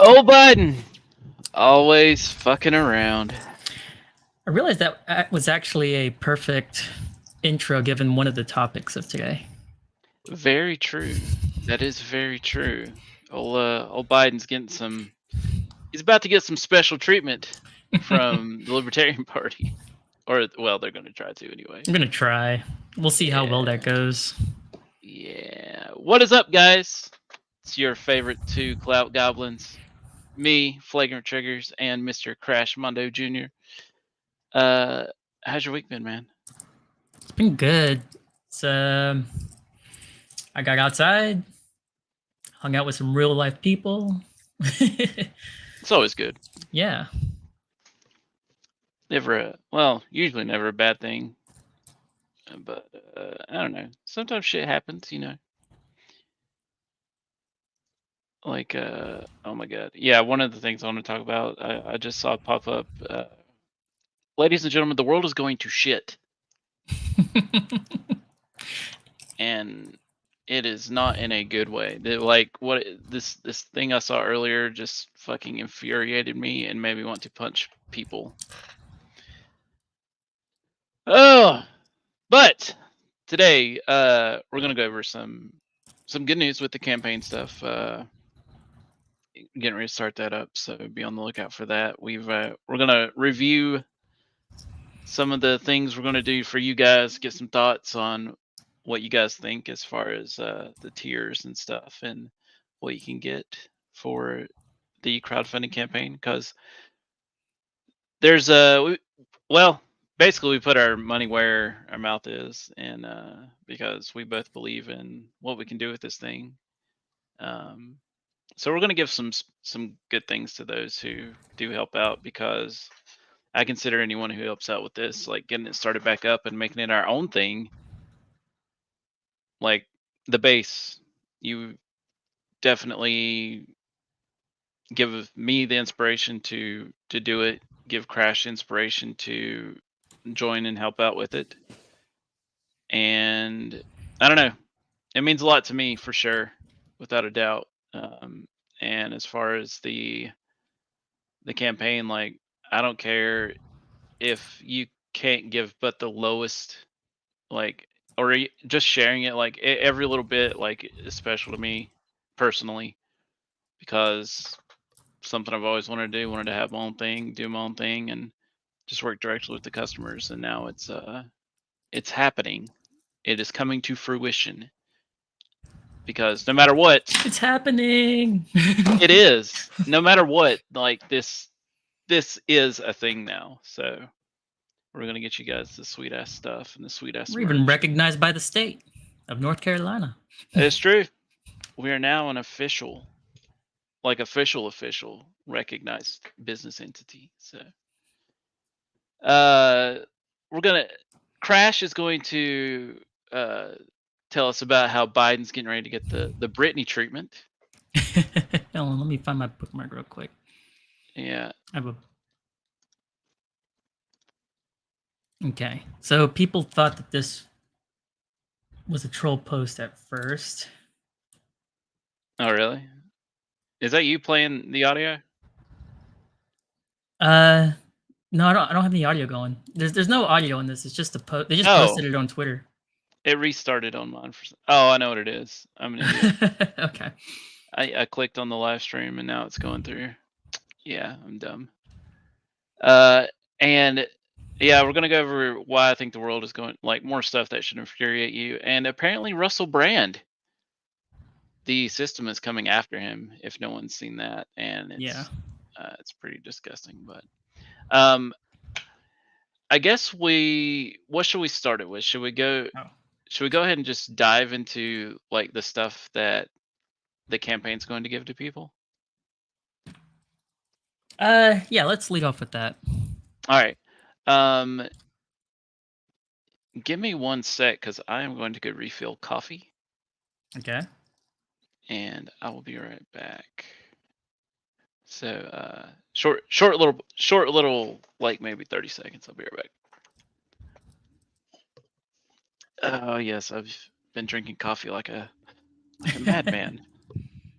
Oh, Biden, always fucking around. I realized that was actually a perfect intro given one of the topics of today. Very true. That is very true. Old Biden's getting some. He's about to get some special treatment from the Libertarian Party, or well, they're going to try to anyway. I'm gonna try. We'll see how well that goes. Yeah. What is up, guys? It's your favorite two Clout Goblins, me, Flagrant Triggers, and Mr. Crash Mondo Jr. How's your week been, man? It's been good. It's I got outside, hung out with some real life people. It's always good. Yeah. Usually never a bad thing. But I don't know. Sometimes shit happens, you know. Like, oh my god. Yeah, one of the things I want to talk about, I just saw it pop up. Ladies and gentlemen, the world is going to shit. And it is not in a good way. Like, what this thing I saw earlier just fucking infuriated me and made me want to punch people. Oh, but today, we're gonna go over some good news with the campaign stuff. Getting ready to start that up, so be on the lookout for that. We're gonna review some of the things we're gonna do for you guys, get some thoughts on what you guys think as far as the tiers and stuff, and what you can get for the crowdfunding campaign. Because there's basically we put our money where our mouth is, and because we both believe in what we can do with this thing. So we're going to give some good things to those who do help out, because I consider anyone who helps out with this, like getting it started back up and making it our own thing, like the base. You definitely give me the inspiration to do it, give Crash inspiration to join and help out with it. And I don't know, it means a lot to me for sure, without a doubt. And as far as the campaign, like, I don't care if you can't give but the lowest, like or just sharing it, like every little bit, like is special to me personally, because something I've always wanted to do, wanted to have my own thing, do my own thing, and just work directly with the customers. And now it's happening. It is coming to fruition. Because no matter what, It's happening. it is. No matter what, like this is a thing now. So we're gonna get you guys the sweet ass stuff and the sweet ass. We're even recognized by the state of North Carolina. It's true. We are now an official recognized business entity. So Crash is going to tell us about how Biden's getting ready to get the Britney treatment. Hold on, let me find my bookmark real quick. Yeah. Okay, so people thought that this was a troll post at first. Oh, really? Is that you playing the audio? No, I don't have any audio going. There's no audio in this. It's just a post. They just posted it on Twitter. It restarted on mine. Oh, I know what it is. I'm an idiot. Okay. I clicked on the live stream and now it's going through. Yeah, I'm dumb. And yeah, we're gonna go over why I think the world is going, like, more stuff that should infuriate you. And apparently Russell Brand, the system is coming after him. If no one's seen that, and it's pretty disgusting. But I guess what should we start it with? Should we go ahead and just dive into like the stuff that the campaign's going to give to people? Yeah, let's lead off with that. All right. Give me 1 sec, because I am going to go refill coffee. Okay. And I will be right back. So short little, like maybe 30 seconds. I'll be right back. Oh yes, I've been drinking coffee like a madman.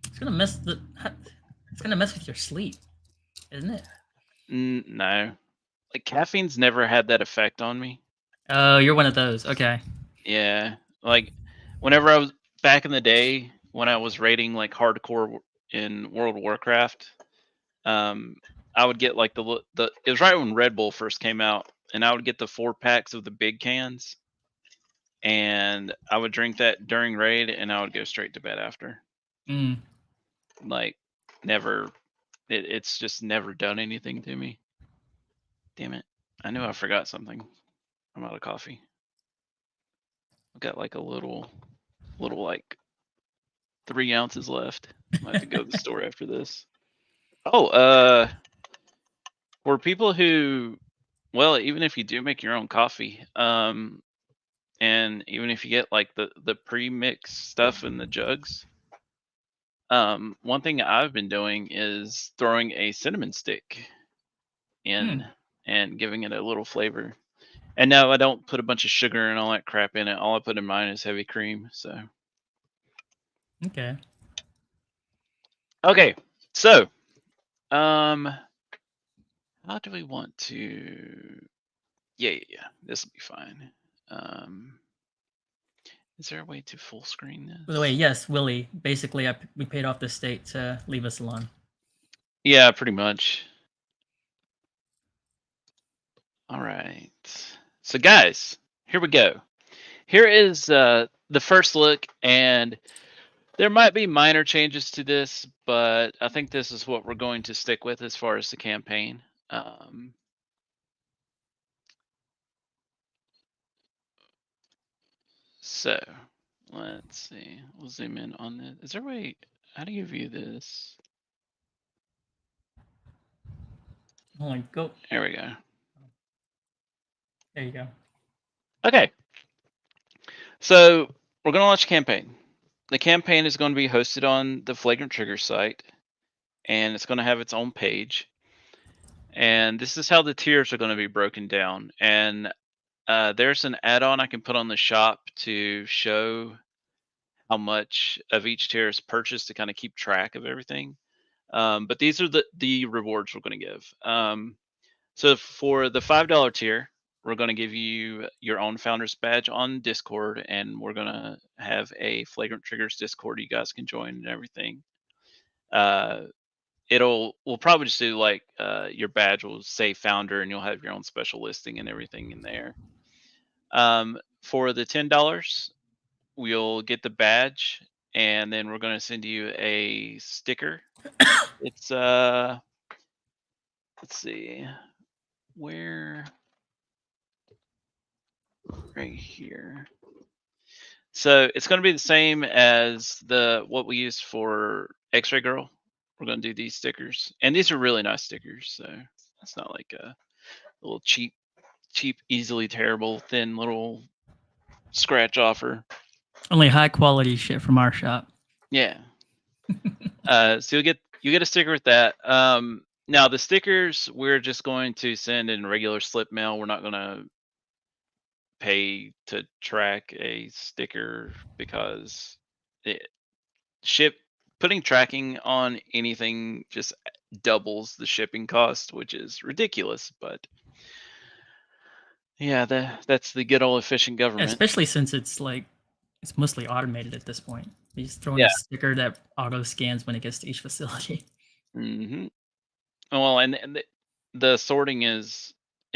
It's gonna mess with your sleep, isn't it? No, like caffeine's never had that effect on me. Oh, you're one of those. Okay. Yeah, like whenever I was back in the day when I was raiding like hardcore in World of Warcraft, I would get like the it was right when Red Bull first came out, and I would get the 4-packs of the big cans, and I would drink that during raid, and I would go straight to bed after. Like never, it's just never done anything to me. Damn it! I knew I forgot something. I'm out of coffee. I've got like a little like 3 ounces left. I might have to go to the store after this. Oh, for people who, well, even if you do make your own coffee, and even if you get like the pre-mixed stuff in the jugs, one thing I've been doing is throwing a cinnamon stick in and giving it a little flavor. And no, I don't put a bunch of sugar and all that crap in it. All I put in mine is heavy cream. So. Okay. Okay. So, how do we want to? Yeah. This will be fine. Is there a way to full screen this? By the way, yes, Willie. Basically, we paid off the state to leave us alone. Yeah, pretty much. All right. So, guys, here we go. Here is the first look, and there might be minor changes to this, but I think this is what we're going to stick with as far as the campaign. So let's see. We'll zoom in on this. Is there a way? How do you view this? Hold on, go. There we go. There you go. Okay. So we're going to launch a campaign. The campaign is going to be hosted on the Flagrant Trigger site, and it's going to have its own page. And this is how the tiers are going to be broken down. And there's an add-on I can put on the shop to show how much of each tier is purchased to kind of keep track of everything. But these are the rewards we're going to give. So for the $5 tier, we're going to give you your own founder's badge on Discord, and we're going to have a Flagrant Triggers Discord you guys can join and everything. We'll probably just do like your badge will say founder, and you'll have your own special listing and everything in there. For the $10, we'll get the badge, and then we're going to send you a sticker. It's let's see, where, right here. So it's going to be the same as what we used for X-Ray Girl. We're going to do these stickers, and these are really nice stickers. So it's not like a little cheap, easily tearable, thin little scratch offer. Only high quality shit from our shop. Yeah. So you get a sticker with that. Now the stickers, we're just going to send in regular slip mail. We're not going to pay to track a sticker because putting tracking on anything just doubles the shipping cost, which is ridiculous. But yeah, that's the good old efficient government. Especially since it's mostly automated at this point. You just throw in a sticker that auto scans when it gets to each facility. Mm-hmm. Well, and the sorting is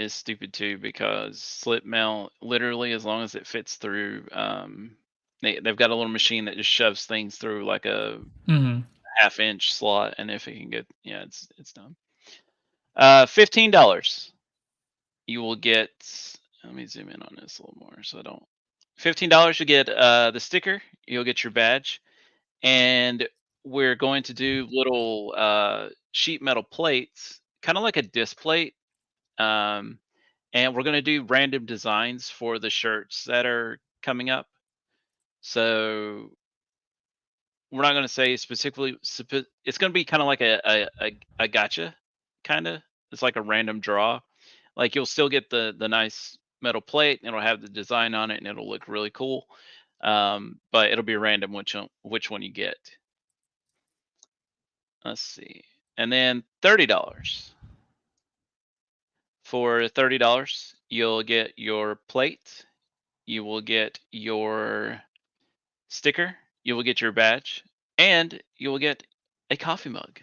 stupid too, because slip mail, literally, as long as it fits through, they've got a little machine that just shoves things through like a half-inch slot, and if it can get, it's done. $15, you will get. Let me zoom in on this a little more so I don't. $15, you get the sticker. You'll get your badge, and we're going to do little sheet metal plates, kind of like a disc plate. And we're going to do random designs for the shirts that are coming up. So we're not going to say specifically. It's going to be kind of like a gotcha, kind of. It's like a random draw. Like you'll still get the nice metal plate, and it'll have the design on it, and it'll look really cool. But it'll be random which one you get. Let's see. And then $30. For $30, you'll get your plate, you will get your sticker, you will get your badge, and you will get a coffee mug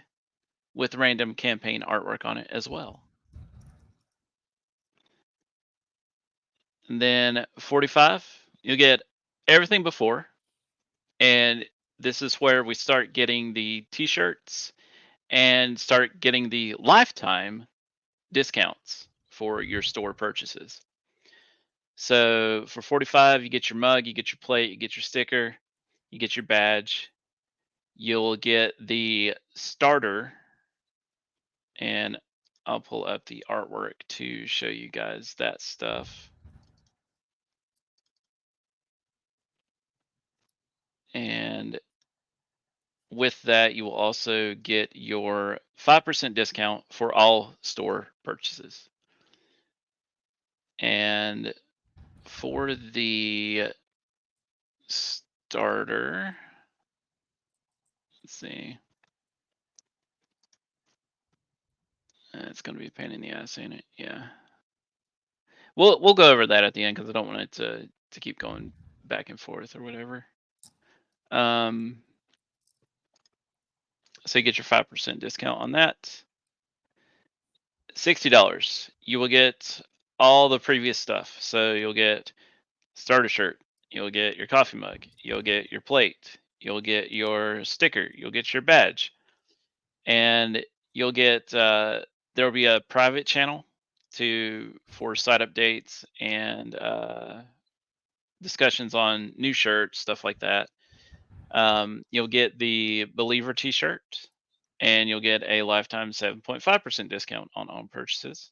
with random campaign artwork on it as well. And then 45, you'll get everything before, and this is where we start getting the t-shirts and start getting the lifetime discounts for your store purchases. So for 45, you get your mug, you get your plate, you get your sticker, you get your badge. You'll get the starter, and I'll pull up the artwork to show you guys that stuff. And with that, you will also get your 5% discount for all store purchases. And for the starter, let's see. It's going to be a pain in the ass, ain't it? Yeah. We'll go over that at the end because I don't want it to keep going back and forth or whatever. So you get your 5% discount on that. $60. You will get all the previous stuff. So you'll get starter shirt. You'll get your coffee mug. You'll get your plate. You'll get your sticker. You'll get your badge. And you'll get, there will be a private channel for site updates and discussions on new shirts, stuff like that. You'll get the Believer t-shirt, and you'll get a lifetime 7.5% discount on all purchases.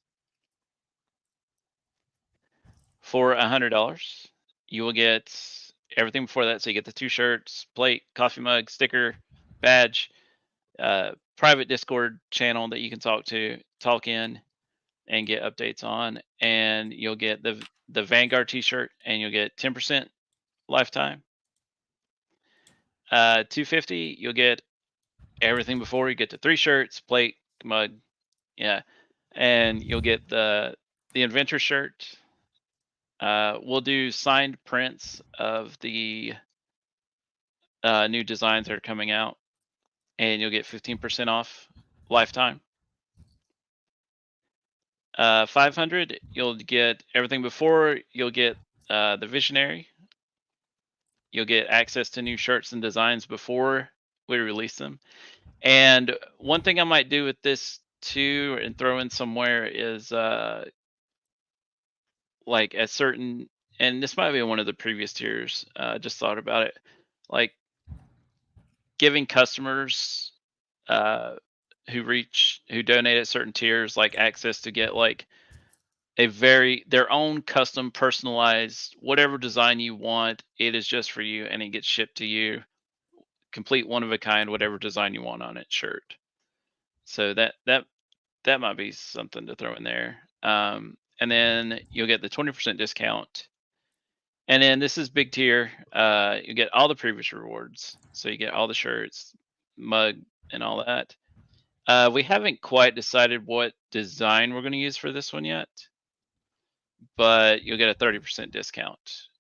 For $100, you will get everything before that. So you get the 2 shirts, plate, coffee mug, sticker, badge, private Discord channel that you can talk in and get updates on, and you'll get the Vanguard t-shirt, and you'll get 10% lifetime. $250, you'll get everything before. You get the 3 shirts, plate, mug, and you'll get the Inventor shirt, we'll do signed prints of the new designs that are coming out, and you'll get 15% off lifetime. 500, you'll get everything before. You'll get the Visionary. You'll get access to new shirts and designs before we release them. And one thing I might do with this too, and throw in somewhere, is like a certain, and this might be one of the previous tiers. Just thought about it, like giving customers who donate at certain tiers like access to get like their own custom personalized whatever design you want. It is just for you, and it gets shipped to you, complete one of a kind, whatever design you want on it shirt. So that might be something to throw in there. And then you'll get the 20% discount. And then this is big tier. You get all the previous rewards. So you get all the shirts, mug, and all that. We haven't quite decided what design we're going to use for this one yet, but you'll get a 30% discount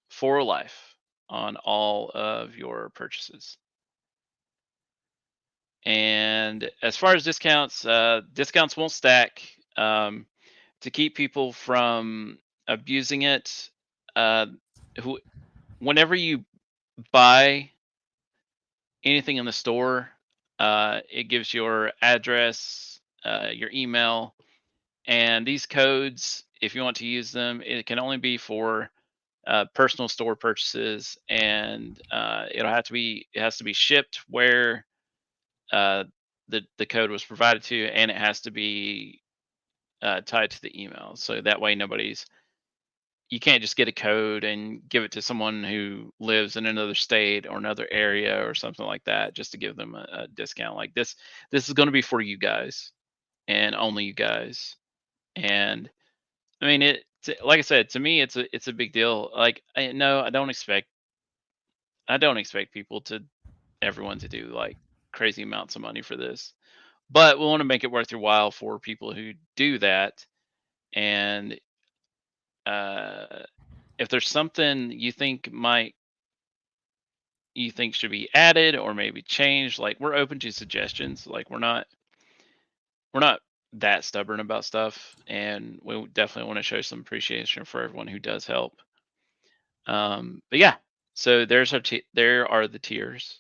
for life on all of your purchases. And as far as discounts, discounts won't stack. To keep people from abusing it, whenever you buy anything in the store, it gives your address, your email, and these codes, if you want to use them, it can only be for personal store purchases, and it has to be shipped where the code was provided to, and it has to be tied to the email. So that way you can't just get a code and give it to someone who lives in another state or another area or something like that just to give them a discount. Like this is going to be for you guys and only you guys. And I mean, like I said, to me, it's a big deal. Like I don't expect everyone to do like crazy amounts of money for this, but we want to make it worth your while for people who do that. And if there's something you think should be added or maybe changed, like we're open to suggestions. Like we're not that stubborn about stuff, and we definitely want to show some appreciation for everyone who does help. But yeah, so there are the tiers.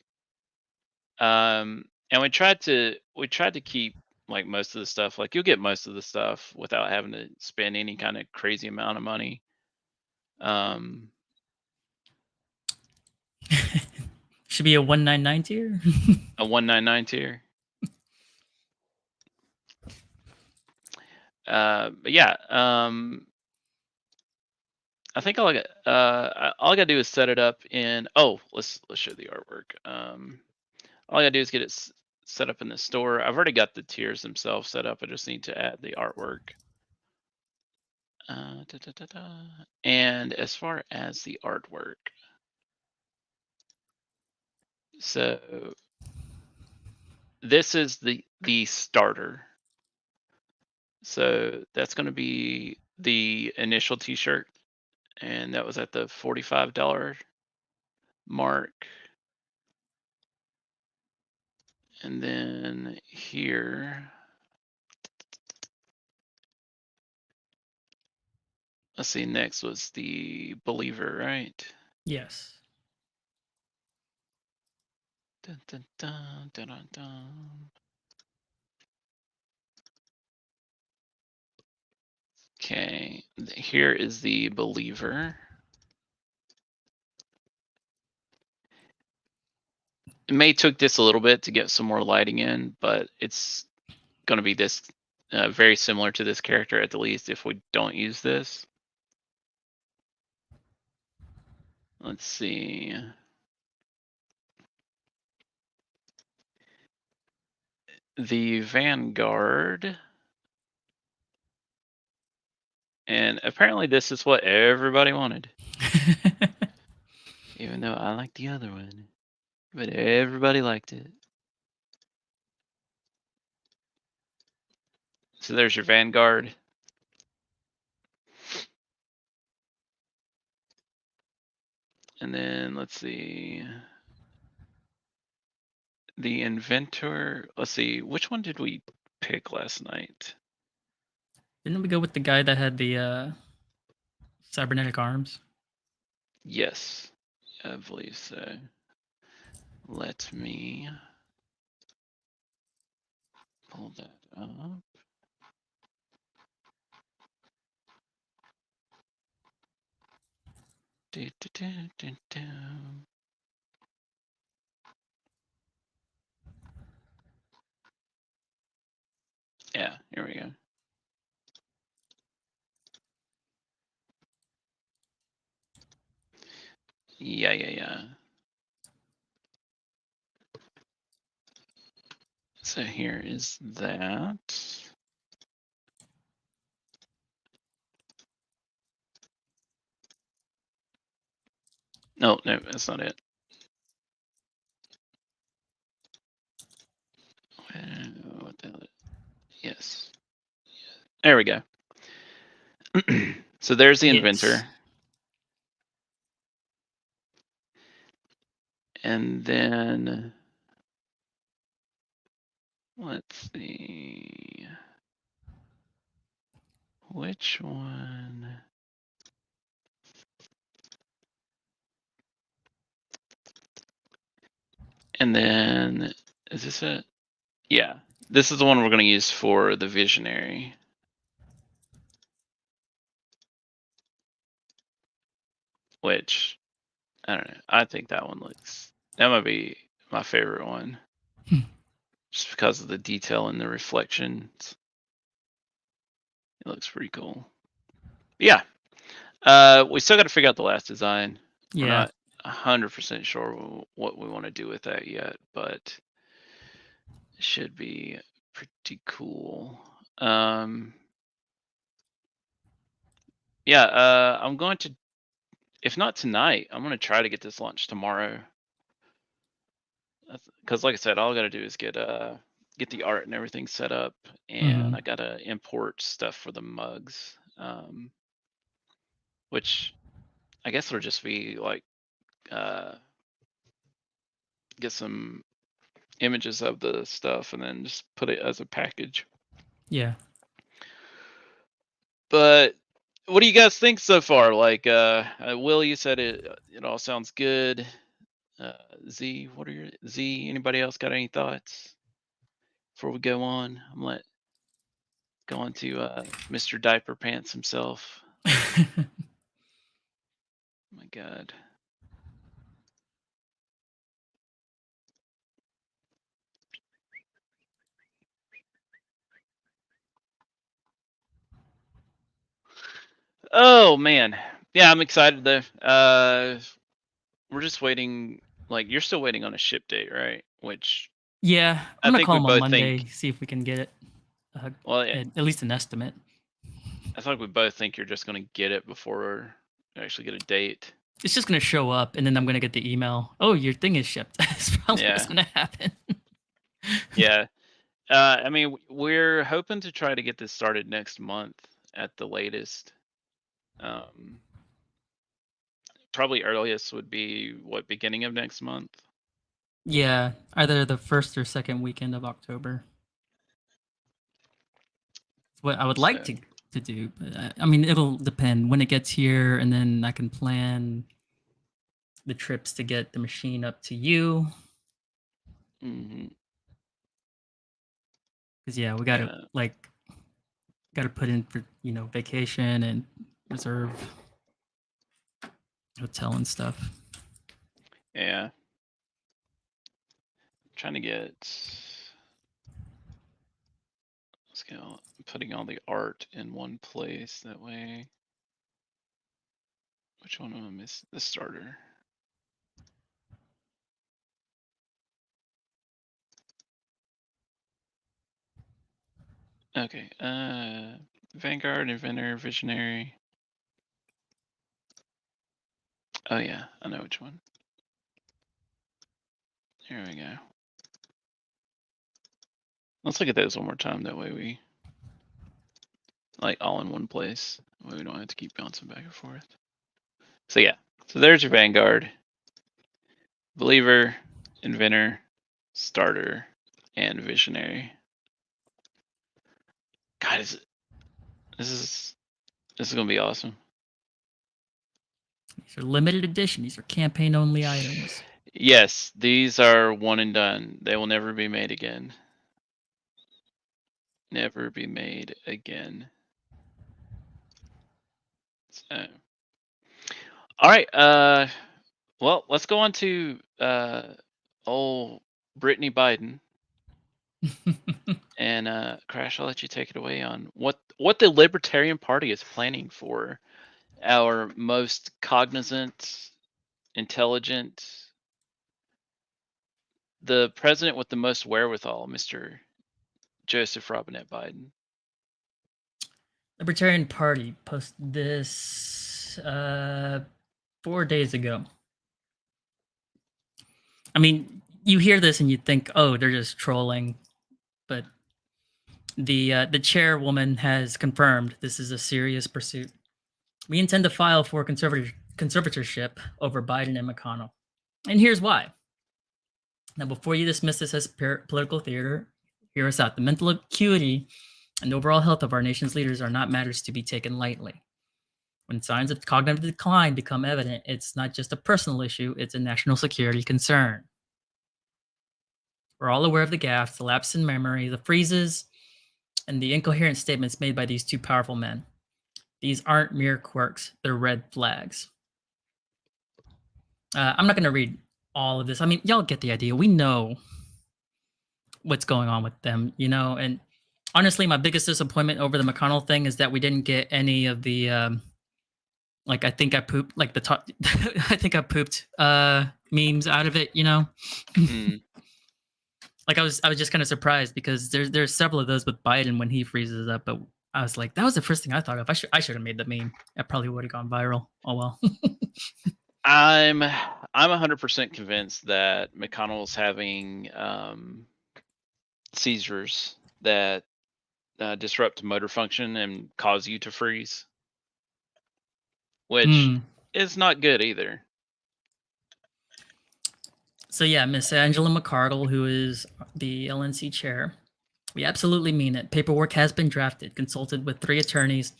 And we tried to keep like most of the stuff. Like you'll get most of the stuff without having to spend any kind of crazy amount of money. Should be a 199 tier. A 199 tier. But yeah, I think all I gotta do is set it up in. Oh, let's show the artwork. All I gotta do is get it set up in the store. I've already got the tiers themselves set up. I just need to add the artwork. And as far as the artwork, so this is the starter. So that's going to be the initial T-shirt, and that was at the $45 mark. And then here, let's see, next was the Believer, right? Yes. Dun, dun, dun, dun, dun, dun. Okay, here is the Believer. It may took this a little bit to get some more lighting in, but it's going to be this very similar to this character at the least if we don't use this. Let's see. The Vanguard. And apparently this is what everybody wanted. Even though I like the other one. But everybody liked it. So there's your Vanguard. And then let's see. The inventor. Let's see. Which one did we pick last night? Didn't we go with the guy that had the cybernetic arms? Yes, I believe so. Let me pull that up. Yeah, here we go. Yeah. So here is that. No, that's not it. What the hell? Yes. There we go. So there's the inventor. Yes. And then let's see. Which one? And then is this it? Yeah. This is the one we're going to use for the visionary. Which I don't know. I think that might be my favorite one. Just because of the detail and the reflections. It looks pretty cool. Yeah. We still got to figure out the last design. Yeah. We're not 100% sure what we want to do with that yet, but it should be pretty cool. Yeah, I'm going to, if not tonight, I'm going to try to get this launched tomorrow. Because like I said, all I got to do is get the art and everything set up, and I got to import stuff for the mugs, which I guess it'll just be like get some images of the stuff and then just put it as a package. Yeah. But what do you guys think so far? Like, Will, you said it all sounds good. Z, anybody else got any thoughts before we go on? I'm going to Mr. Diaper Pants himself. Oh my God. Oh man. Yeah, I'm excited though. We're just waiting, like you're still waiting on a ship date, right? Which Yeah, I'm I gonna think call we him on both Monday, think, see if we can get it. well, yeah, At least an estimate. I think we both think you're just going to get it before you actually get a date. It's just gonna show up, and then I'm gonna get the email. Oh, your thing is shipped. That's probably what's Yeah. gonna happen. Yeah. I mean, we're hoping to try to get this started next month at the latest. Probably earliest would be beginning of next month. Yeah, either the first or second weekend of October. It's what I would like So, to do, but I mean, it'll depend when it gets here, and then I can plan the trips to get the machine up to you. mhm. Because yeah, we gotta Yeah. gotta put in for vacation and reserve hotel and stuff. Yeah. Trying to get, let's go, putting all the art in one place that way. Which one am I missing? The starter. Okay. Vanguard, Inventor, Visionary. Oh yeah, I know which one. Here we go. Let's look at those one more time. That way we like all in one place. That way we don't have to keep bouncing back and forth. So yeah, So there's your Vanguard. Believer, Inventor, Starter, and Visionary. God, this is gonna be awesome. These are limited edition. These are campaign only items. Yes, these are one and done. They will never be made again. Never be made again. So. All right. Well, let's go on to old Britney Biden. And Crash, I'll let you take it away on what the Libertarian Party is planning for our most cognizant, intelligent, the president with the most wherewithal, Mr. Joseph Robinette Biden. Libertarian Party posted this 4 days ago. I mean, you hear this and you think, oh, they're just trolling, but the chairwoman has confirmed this is a serious pursuit. We intend to file for conservatorship over Biden and McConnell. And here's why. Now, before you dismiss this as political theater, hear us out. The mental acuity and overall health of our nation's leaders are not matters to be taken lightly. When signs of cognitive decline become evident, it's not just a personal issue, it's a national security concern. We're all aware of the gaffes, the lapse in memory, the freezes, and the incoherent statements made by these two powerful men. These aren't mere quirks, they're red flags. I'm not going to read all of this. I mean, y'all get the idea. We know what's going on with them, you know, and honestly, my biggest disappointment over the McConnell thing is that we didn't get any of the, like, I think I pooped, like the top, I think I pooped memes out of it, you know? Mm. Like I was just kind of surprised because there's several of those with Biden when he freezes up, but I was like, that was the first thing I thought of. I should have made the meme. It probably would have gone viral. Oh well. I'm 100% convinced that McConnell's having seizures that disrupt motor function and cause you to freeze, which is not good either. So yeah, Miss Angela McCardle, who is the LNC chair, we absolutely mean it. Paperwork has been drafted, consulted with 3 attorneys,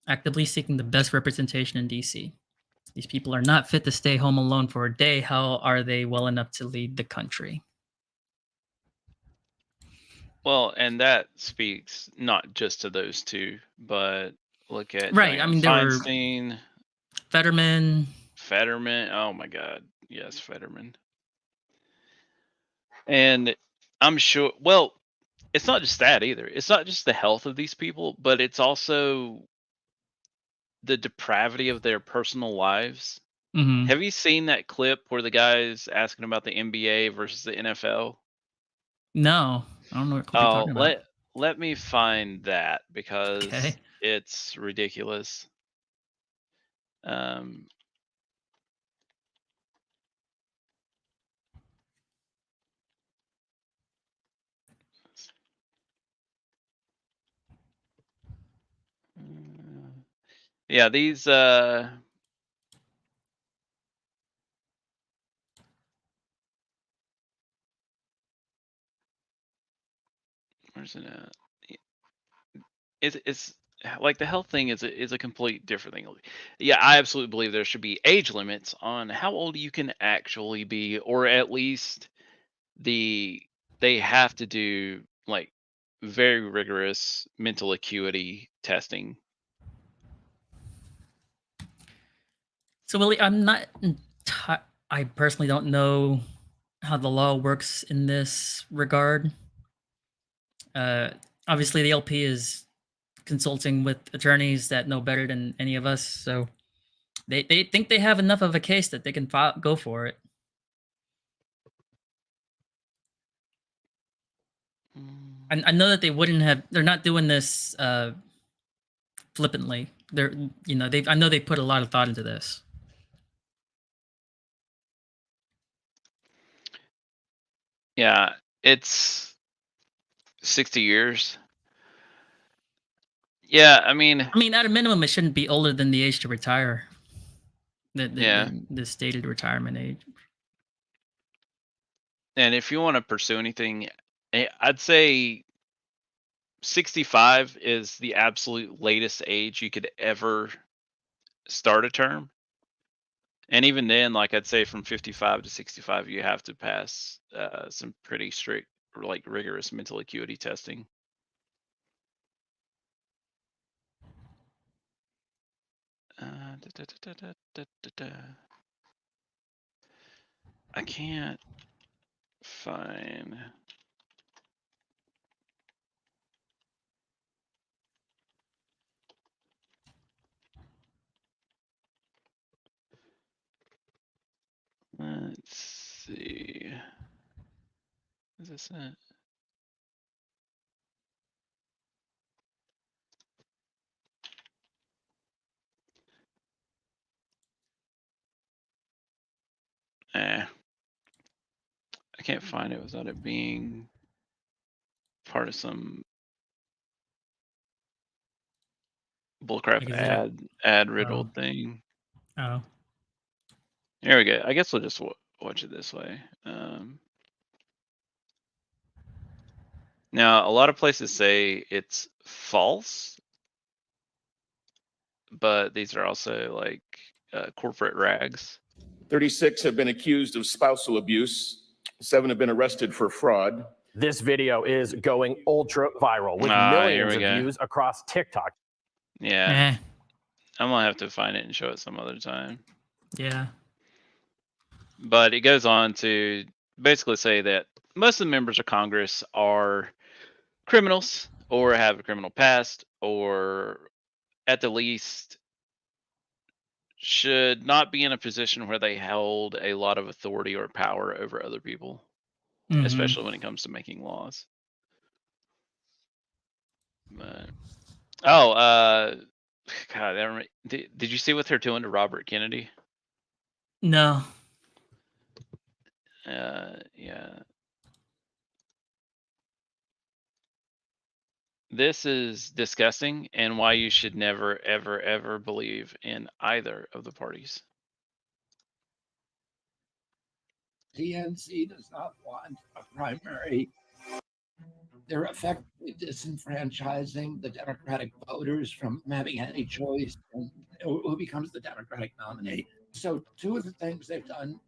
actively seeking the best representation in DC. These people are not fit to stay home alone for a day. How are they well enough to lead the country? Well, and that speaks not just to those two, but look at right. I mean, there Feinstein, were Fetterman. Oh my God, yes, Fetterman. And I'm sure. Well, it's not just that either. It's not just the health of these people, but it's also the depravity of their personal lives. Mm-hmm. Have you seen that clip where the guy's asking about the NBA versus the NFL? No, I don't know what clip you're talking about. Let me find that because it's ridiculous. Yeah, these where's it at? It's like the health thing is a complete different thing. Yeah, I absolutely believe there should be age limits on how old you can actually be, or at least they have to do like very rigorous mental acuity testing. So Willie, I'm not. I personally don't know how the law works in this regard. Obviously, the LP is consulting with attorneys that know better than any of us, so they think they have enough of a case that they can go for it. I know that they wouldn't have. They're not doing this flippantly. They're, you know, I know they put a lot of thought into this. Yeah, it's 60 years. Yeah, I mean, at a minimum, it shouldn't be older than the age to retire. The stated retirement age. And if you want to pursue anything, I'd say 65 is the absolute latest age you could ever start a term. And even then, like I'd say from 55 to 65, you have to pass some pretty strict, like rigorous mental acuity testing. I can't find. Let's see. Is this it? I can't find it without it being part of some bullcrap Like, ad riddled thing. Oh. Here we go. I guess we'll just watch it this way. Now, a lot of places say it's false, but these are also like corporate rags. 36 have been accused of spousal abuse. 7 have been arrested for fraud. This video is going ultra viral with Here millions we of go. views across TikTok. Yeah. I'm gonna have to find it and show it some other time. Yeah. But it goes on to basically say that most of the members of Congress are criminals or have a criminal past, or at the least should not be in a position where they held a lot of authority or power over other people, especially when it comes to making laws. But, God, did you see what they're doing to Robert Kennedy? No. Yeah. This is disgusting, and why you should never, ever, ever believe in either of the parties. DNC does not want a primary. They're effectively disenfranchising the Democratic voters from having any choice in who becomes the Democratic nominee. So, two of the things they've done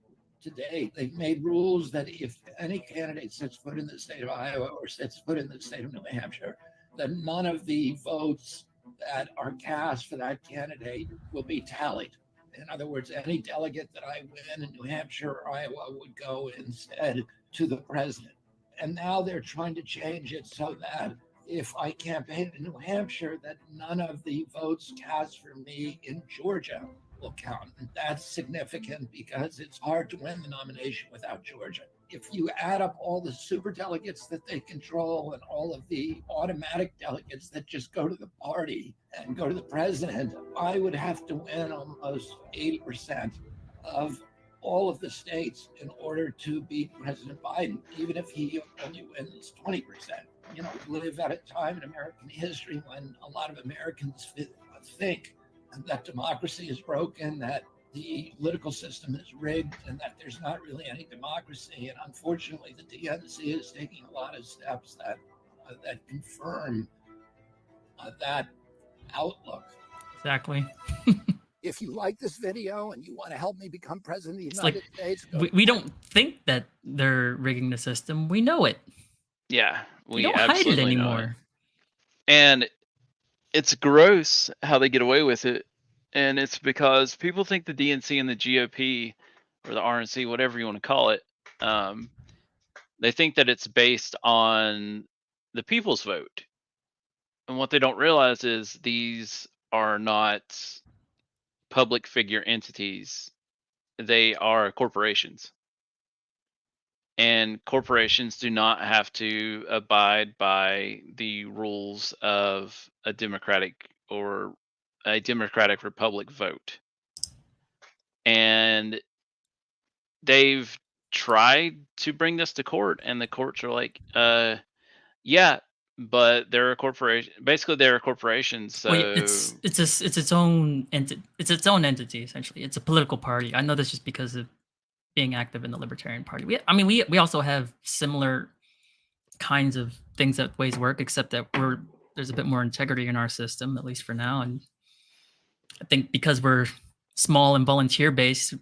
today, they've made rules that if any candidate sets foot in the state of Iowa or sets foot in the state of New Hampshire, then none of the votes that are cast for that candidate will be tallied. In other words, any delegate that I win in New Hampshire or Iowa would go instead to the president. And now they're trying to change it so that if I campaign in New Hampshire, that none of the votes cast for me in Georgia will count. And that's significant because it's hard to win the nomination without Georgia. If you add up all the super delegates that they control and all of the automatic delegates that just go to the party and go to the president, I would have to win almost 80% of all of the states in order to beat President Biden, even if he only wins 20%. You know, we live at a time in American history when a lot of Americans think that democracy is broken, that the political system is rigged, and that there's not really any democracy. And unfortunately, the DNC is taking a lot of steps that confirm that outlook. Exactly. If you like this video and you want to help me become president of the United States, we don't think that they're rigging the system. We know it. Yeah, we don't hide it anymore. And it's gross how they get away with it. And it's because people think the DNC and the GOP or the RNC, whatever you want to call it, they think that it's based on the people's vote. And what they don't realize is these are not public figure entities. They are corporations. And corporations do not have to abide by the rules of a democratic or a democratic republic vote. And they've tried to bring this to court, and the courts are like, yeah, but they're a corporation. Basically, they're a corporation. So Well, it's its own entity essentially. It's a political party. I know this just because of being active in the Libertarian Party. We also have similar kinds of things that ways work, except that there's a bit more integrity in our system, at least for now. And I think because we're small and volunteer based,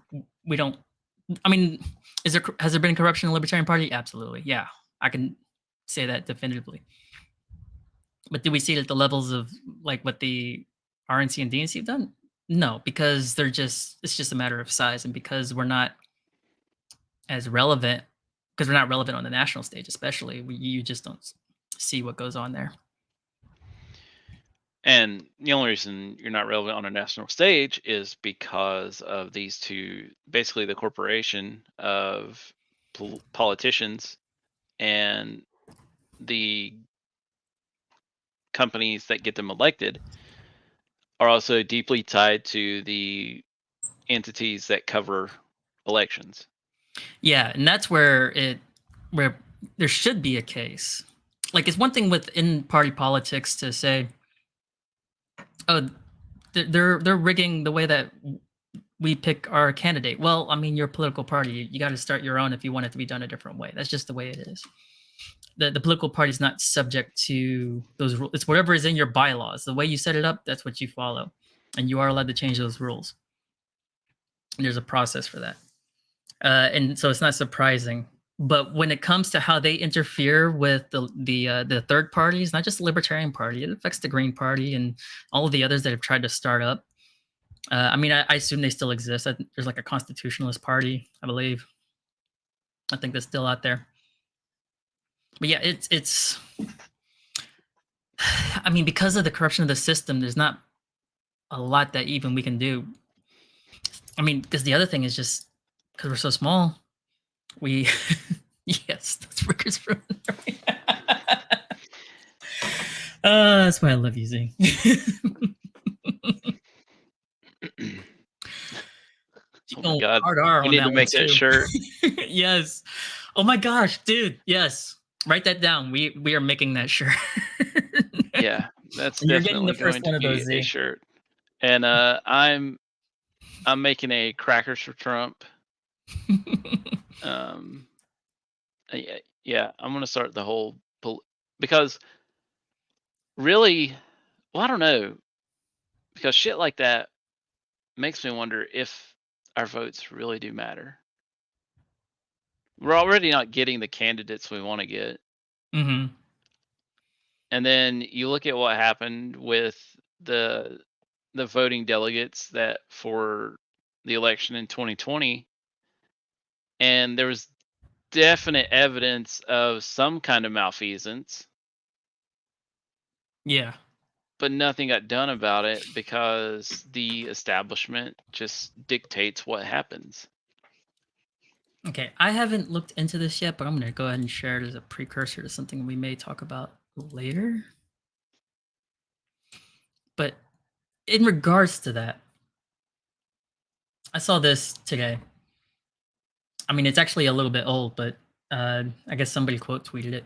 we don't. I mean, has there been corruption in the Libertarian Party? Absolutely, yeah, I can say that definitively. But do we see it at the levels of like what the RNC and DNC have done? No, because it's just a matter of size, and because we're not as relevant, because we're not relevant on the national stage, especially, you just don't see what goes on there. And the only reason you're not relevant on a national stage is because of these two, basically the corporation of politicians and the companies that get them elected are also deeply tied to the entities that cover elections. Yeah, and that's where there should be a case. Like, it's one thing within party politics to say, oh, they're rigging the way that we pick our candidate. Well, I mean, you're a political party. You got to start your own if you want it to be done a different way. That's just the way it is. The political party is not subject to those rules. It's whatever is in your bylaws. The way you set it up, that's what you follow, and you are allowed to change those rules. And there's a process for that, and so it's not surprising. But when it comes to how they interfere with the third parties, not just the Libertarian Party, it affects the Green Party and all of the others that have tried to start up. I mean, I assume they still exist. There's like a constitutionalist party, I believe. I think that's still out there. But yeah, it's. I mean, because of the corruption of the system, there's not a lot that even we can do. I mean, because the other thing is just because we're so small, we. Yes, that's Ricker's room. That's why I love you, Z. Oh my God, hard R we on need that to one make that too. shirt. Yes. Oh my gosh, dude. Yes. Write that down. We are making that shirt. Yeah, that's And you're getting definitely the first going one to of be those, a Z. shirt. And I'm making a crackers for Trump. Yeah, I'm gonna start the whole because really, well, I don't know, because shit like that makes me wonder if our votes really do matter. We're already not getting the candidates we want to get. Mm-hmm. And then you look at what happened with the voting delegates that for the election in 2020, and there was definite evidence of some kind of malfeasance. Yeah. But nothing got done about it because the establishment just dictates what happens. Okay, I haven't looked into this yet, but I'm going to go ahead and share it as a precursor to something we may talk about later. But in regards to that, I saw this today. I mean, it's actually a little bit old, but I guess somebody quote tweeted it.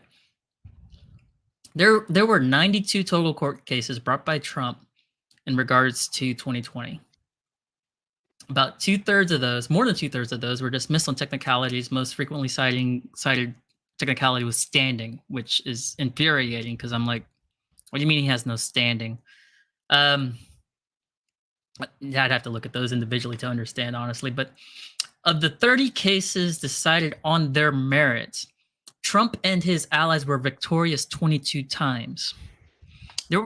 There were 92 total court cases brought by Trump in regards to 2020. About 2/3 of those, more than 2/3 of those, were dismissed on technicalities. Most frequently cited technicality was standing, which is infuriating because I'm like, what do you mean he has no standing? I'd have to look at those individually to understand, honestly. But of the 30 cases decided on their merits, Trump and his allies were victorious 22 times.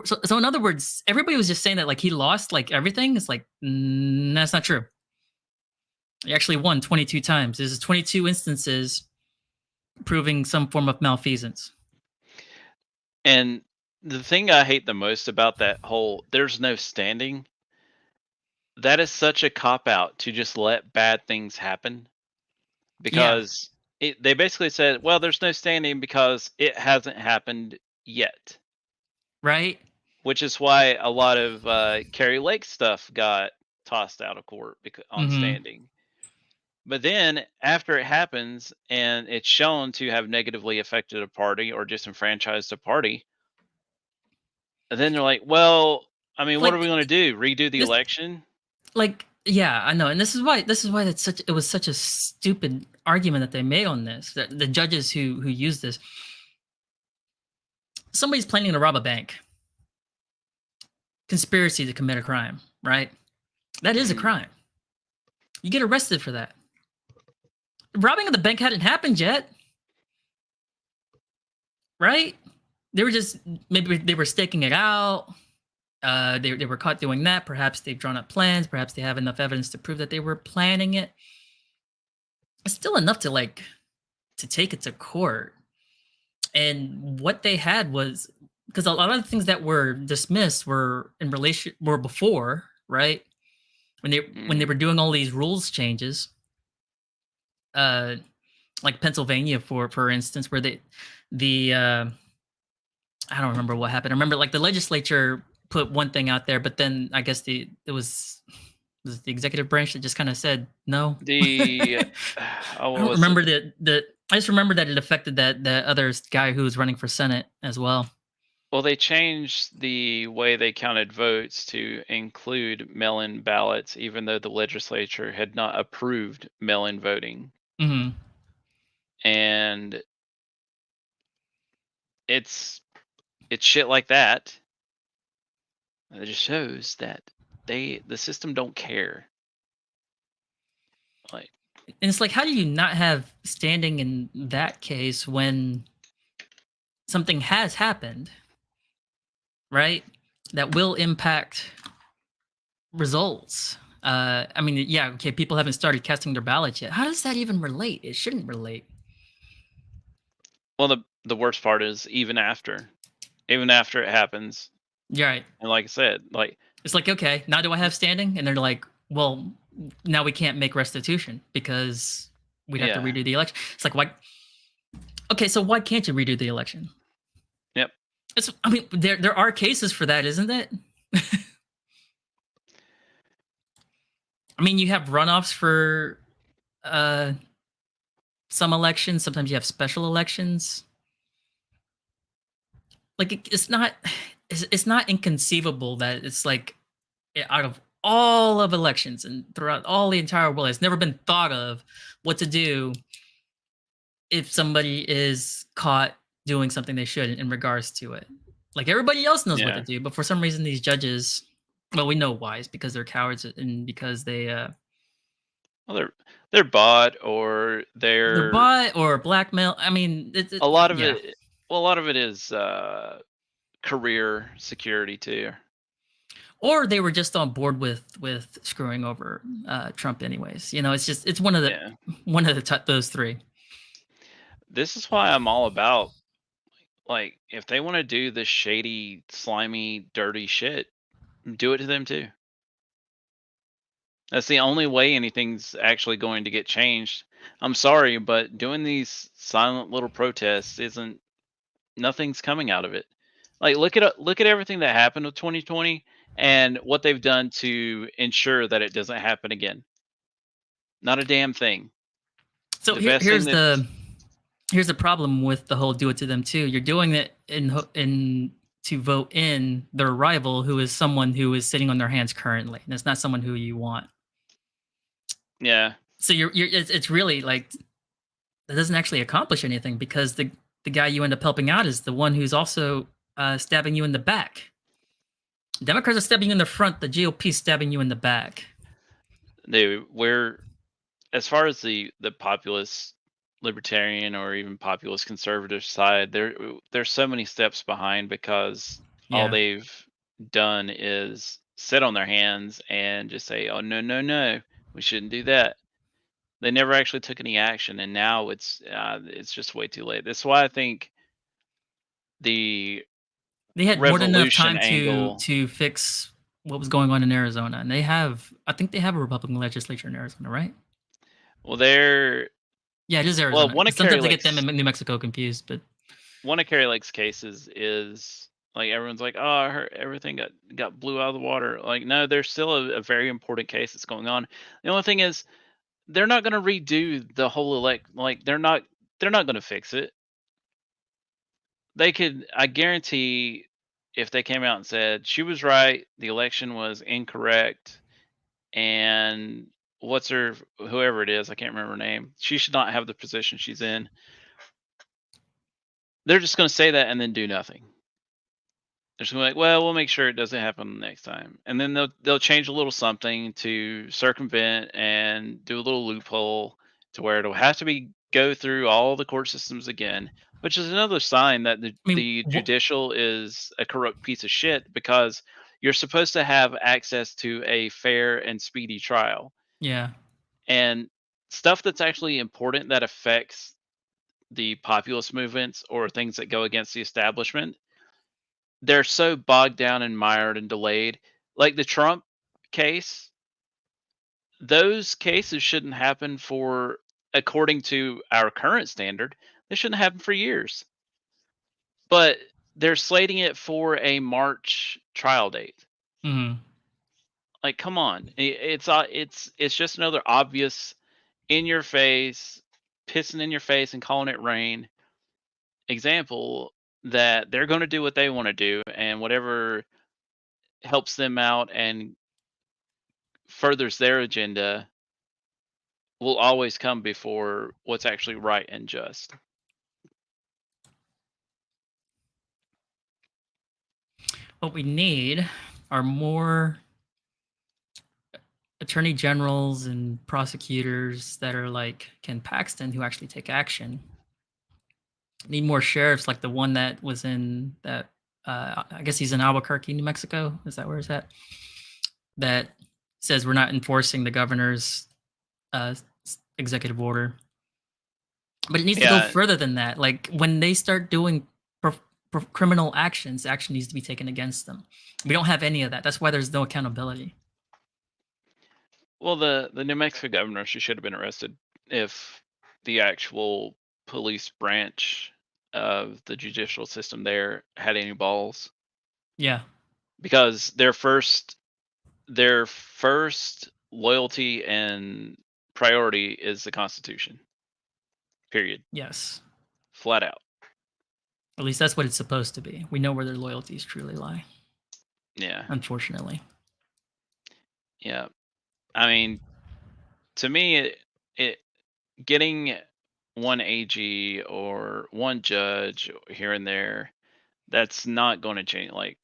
So in other words, everybody was just saying that like he lost like everything. It's like, that's not true. He actually won 22 times. This is 22 instances proving some form of malfeasance. And the thing I hate the most about that whole there's no standing, that is such a cop-out to just let bad things happen. Because they basically said, well, there's no standing because it hasn't happened yet. Right? Which is why a lot of Carrie Lake stuff got tossed out of court on standing. But then after it happens and it's shown to have negatively affected a party or disenfranchised a party, And then they're like, well, I mean, what are Like- we going to do? Redo the this- election? Like, yeah, I know, and this is why it was such a stupid argument that they made on this. That the judges who used this, somebody's planning to rob a bank, conspiracy to commit a crime, right? That is a Mhm. crime. You get arrested for that. Robbing of the bank hadn't happened yet, right? They were just, maybe they were staking it out. They were caught doing that. Perhaps they've drawn up plans. Perhaps they have enough evidence to prove that they were planning it. It's still enough to take it to court. And what they had was, because a lot of the things that were dismissed were before, right? When they were doing all these rules changes, like Pennsylvania, for instance, where I don't remember what happened. I remember like the legislature put one thing out there, but then I guess it was the executive branch that just kind of said no. The I don't remember I just remember that it affected that other guy who was running for Senate as well. Well, they changed the way they counted votes to include mail-in ballots, even though the legislature had not approved mail-in voting. Hmm. And it's shit like that. It just shows that the system don't care. Like, And it's like, how do you not have standing in that case when something has happened, right? That will impact results. I mean, yeah, okay, people haven't started casting their ballots yet. How does that even relate? It shouldn't relate. well, the worst part is even after it happens, You're right. and like I said, like, It's like, okay, now do I have standing? And they're like, well, now we can't make restitution because we'd have to Yeah. redo the election. It's like, why? Okay, so why can't you redo the election? Yep. I mean, there are cases for that, isn't it? I mean, you have runoffs for some elections. Sometimes you have special elections. Like, it's not inconceivable that it's like, out of all of elections and throughout all the entire world, it's never been thought of what to do if somebody is caught doing something they shouldn't in regards to it. Like, everybody else knows what to Yeah. do, but for some reason these judges, well, we know why. It's because they're cowards and because well, they're bought or they're bought or blackmail. I mean, a lot of yeah. it. Well, a lot of it is career security too. Or they were just on board with screwing over Trump anyways. You know, it's one of the Yeah. those three. This is why I'm all about, like, if they want to do this shady, slimy, dirty shit, do it to them too. That's the only way anything's actually going to get changed. I'm sorry, but doing these silent little protests nothing's coming out of it. Like, look at everything that happened with 2020 and what they've done to ensure that it doesn't happen again. Not a damn thing. So The best here's thing here's the problem with the whole do it to them too. You're doing it in to vote in their rival, who is someone who is sitting on their hands currently, and it's not someone who you want. Yeah. So it's really like, that doesn't actually accomplish anything, because the guy you end up helping out is the one who's also stabbing you in the back. Democrats are stabbing you in the front. The GOP is stabbing you in the back. We're, as far as the populist libertarian or even populist conservative side, there's so many steps behind, because all Yeah. they've done is sit on their hands and just say, oh, no, we shouldn't do that. They never actually took any action, and now it's just way too late. That's why I think the They had more than enough revolution time angle. to fix what was going on in Arizona, and I think they have a Republican legislature in Arizona, right? Well, they're Yeah, it is Arizona. one of Sometimes Kerry I get them Lake's in New Mexico confused, but one of Kerry Lake's cases is, like, everyone's like, oh, I heard everything got blew out of the water. Like, no, there's still a very important case that's going on. The only thing is, they're not going to redo the whole like, they're not going to fix it. They could, I guarantee if they came out and said she was right, the election was incorrect, and whoever it is, I can't remember her name, she should not have the position she's in. They're just going to say that and then do nothing. They're just going to be like, well, we'll make sure it doesn't happen next time, and then they'll change a little something to circumvent and do a little loophole to where it'll have to go through all the court systems again, which is another sign that the judicial is a corrupt piece of shit, because you're supposed to have access to a fair and speedy trial. Yeah. And stuff that's actually important that affects the populist movements or things that go against the establishment, they're so bogged down and mired and delayed. Like the Trump case, those cases shouldn't happen for, according to our current standard, they shouldn't happen for years. But they're slating it for a March trial date. Mm-hmm. Like, come on. It's just another obvious in your face, pissing in your face and calling it rain example that they're going to do what they want to do, and whatever helps them out and furthers their agenda will always come before what's actually right and just. What we need are more attorney generals and prosecutors that are like Ken Paxton, who actually take action. Need more sheriffs like the one that was in that. I guess he's in Albuquerque, New Mexico. Is that where it's at? That says we're not enforcing the governor's executive order. But it needs to go further than that. Like when they start doing criminal actions, action needs to be taken against them. We don't have any of that. That's why there's no accountability. Well, the New Mexico governor, she should have been arrested if the actual police branch of the judicial system there had any balls. Yeah. Because their first loyalty and priority is the Constitution. Period. Yes. Flat out. At least that's what it's supposed to be. We know where their loyalties truly lie. Yeah. Unfortunately. Yeah. I mean, to me, it getting one AG or one judge here and there, that's not going to change. Like,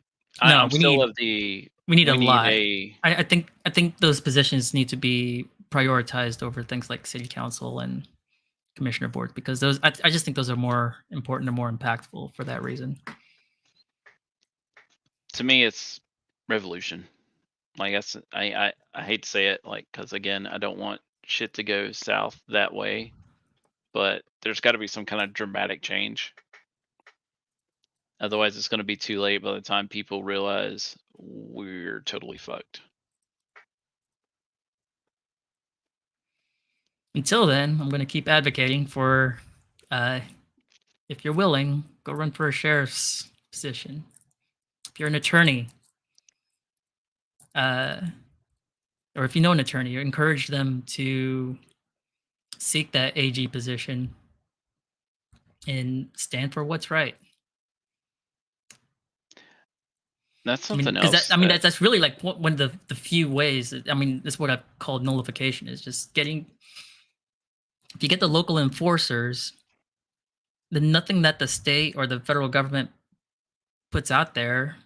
no, I'm still of the. We need a lot. I think those positions need to be prioritized over things like city council and commissioner board, because those I just think those are more important and more impactful for that reason. To me, it's revolution. Like I hate to say it, like, because again, I don't want shit to go south that way, but there's got to be some kind of dramatic change. Otherwise, it's going to be too late by the time people realize we're totally fucked. Until then, I'm going to keep advocating for, if you're willing, go run for a sheriff's position. If you're an attorney, or if you know an attorney, you encourage them to seek that AG position and stand for what's right. That's something else. That's really like one of the few ways. That's what I've called nullification, is just getting. If you get the local enforcers, then nothing that the state or the federal government puts out there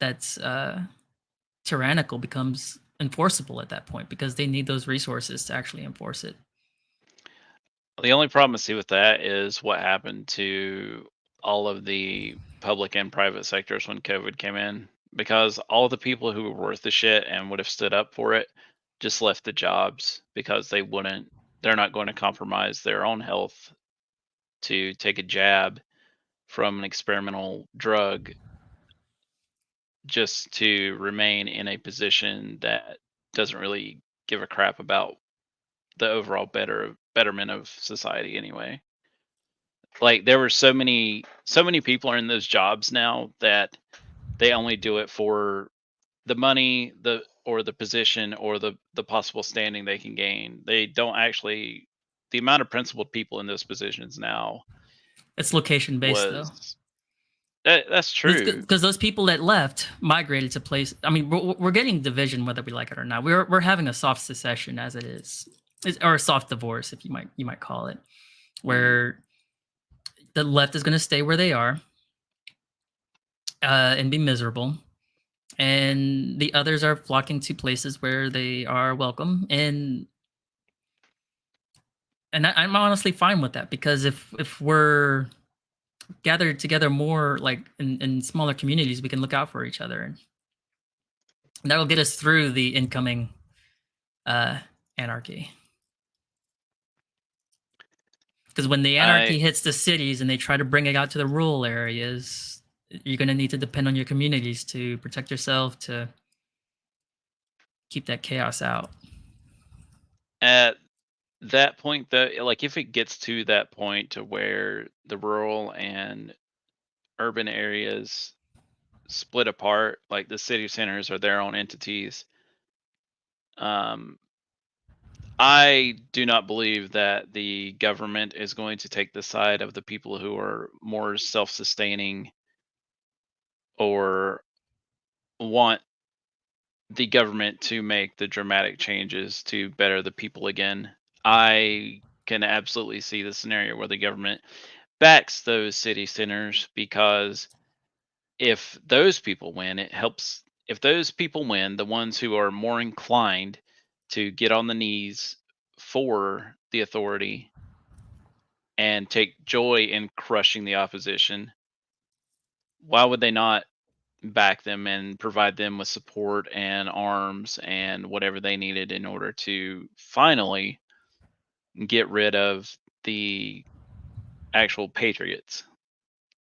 that's tyrannical becomes enforceable at that point, because they need those resources to actually enforce it. The only problem I see with that is what happened to all of the public and private sectors when COVID came in, because all the people who were worth the shit and would have stood up for it just left the jobs because they're not going to compromise their own health to take a jab from an experimental drug just to remain in a position that doesn't really give a crap about the overall betterment of society anyway. Like, there were so many people are in those jobs now that they only do it for the money, or the position, or the possible standing they can gain. They don't actually, the amount of principled people in those positions now. It's location based though. That's true. Because those people that left migrated to place. I mean, we're getting division whether we like it or not. We're having a soft secession as it is, or a soft divorce, if you might call it, where the left is going to stay where they are and be miserable, and the others are flocking to places where they are welcome. And I'm honestly fine with that, because if we're gathered together more, like in smaller communities, we can look out for each other, and that'll get us through the incoming anarchy. Because when the anarchy hits the cities and they try to bring it out to the rural areas, you're going to need to depend on your communities to protect yourself, to keep that chaos out. At that point, though, like if it gets to that point to where the rural and urban areas split apart, like the city centers are their own entities, I do not believe that the government is going to take the side of the people who are more self-sustaining or want the government to make the dramatic changes to better the people again. I can absolutely see the scenario where the government backs those city centers, because if those people win, it helps. If those people win, the ones who are more inclined to get on the knees for the authority and take joy in crushing the opposition, why would they not back them and provide them with support and arms and whatever they needed in order to finally get rid of the actual patriots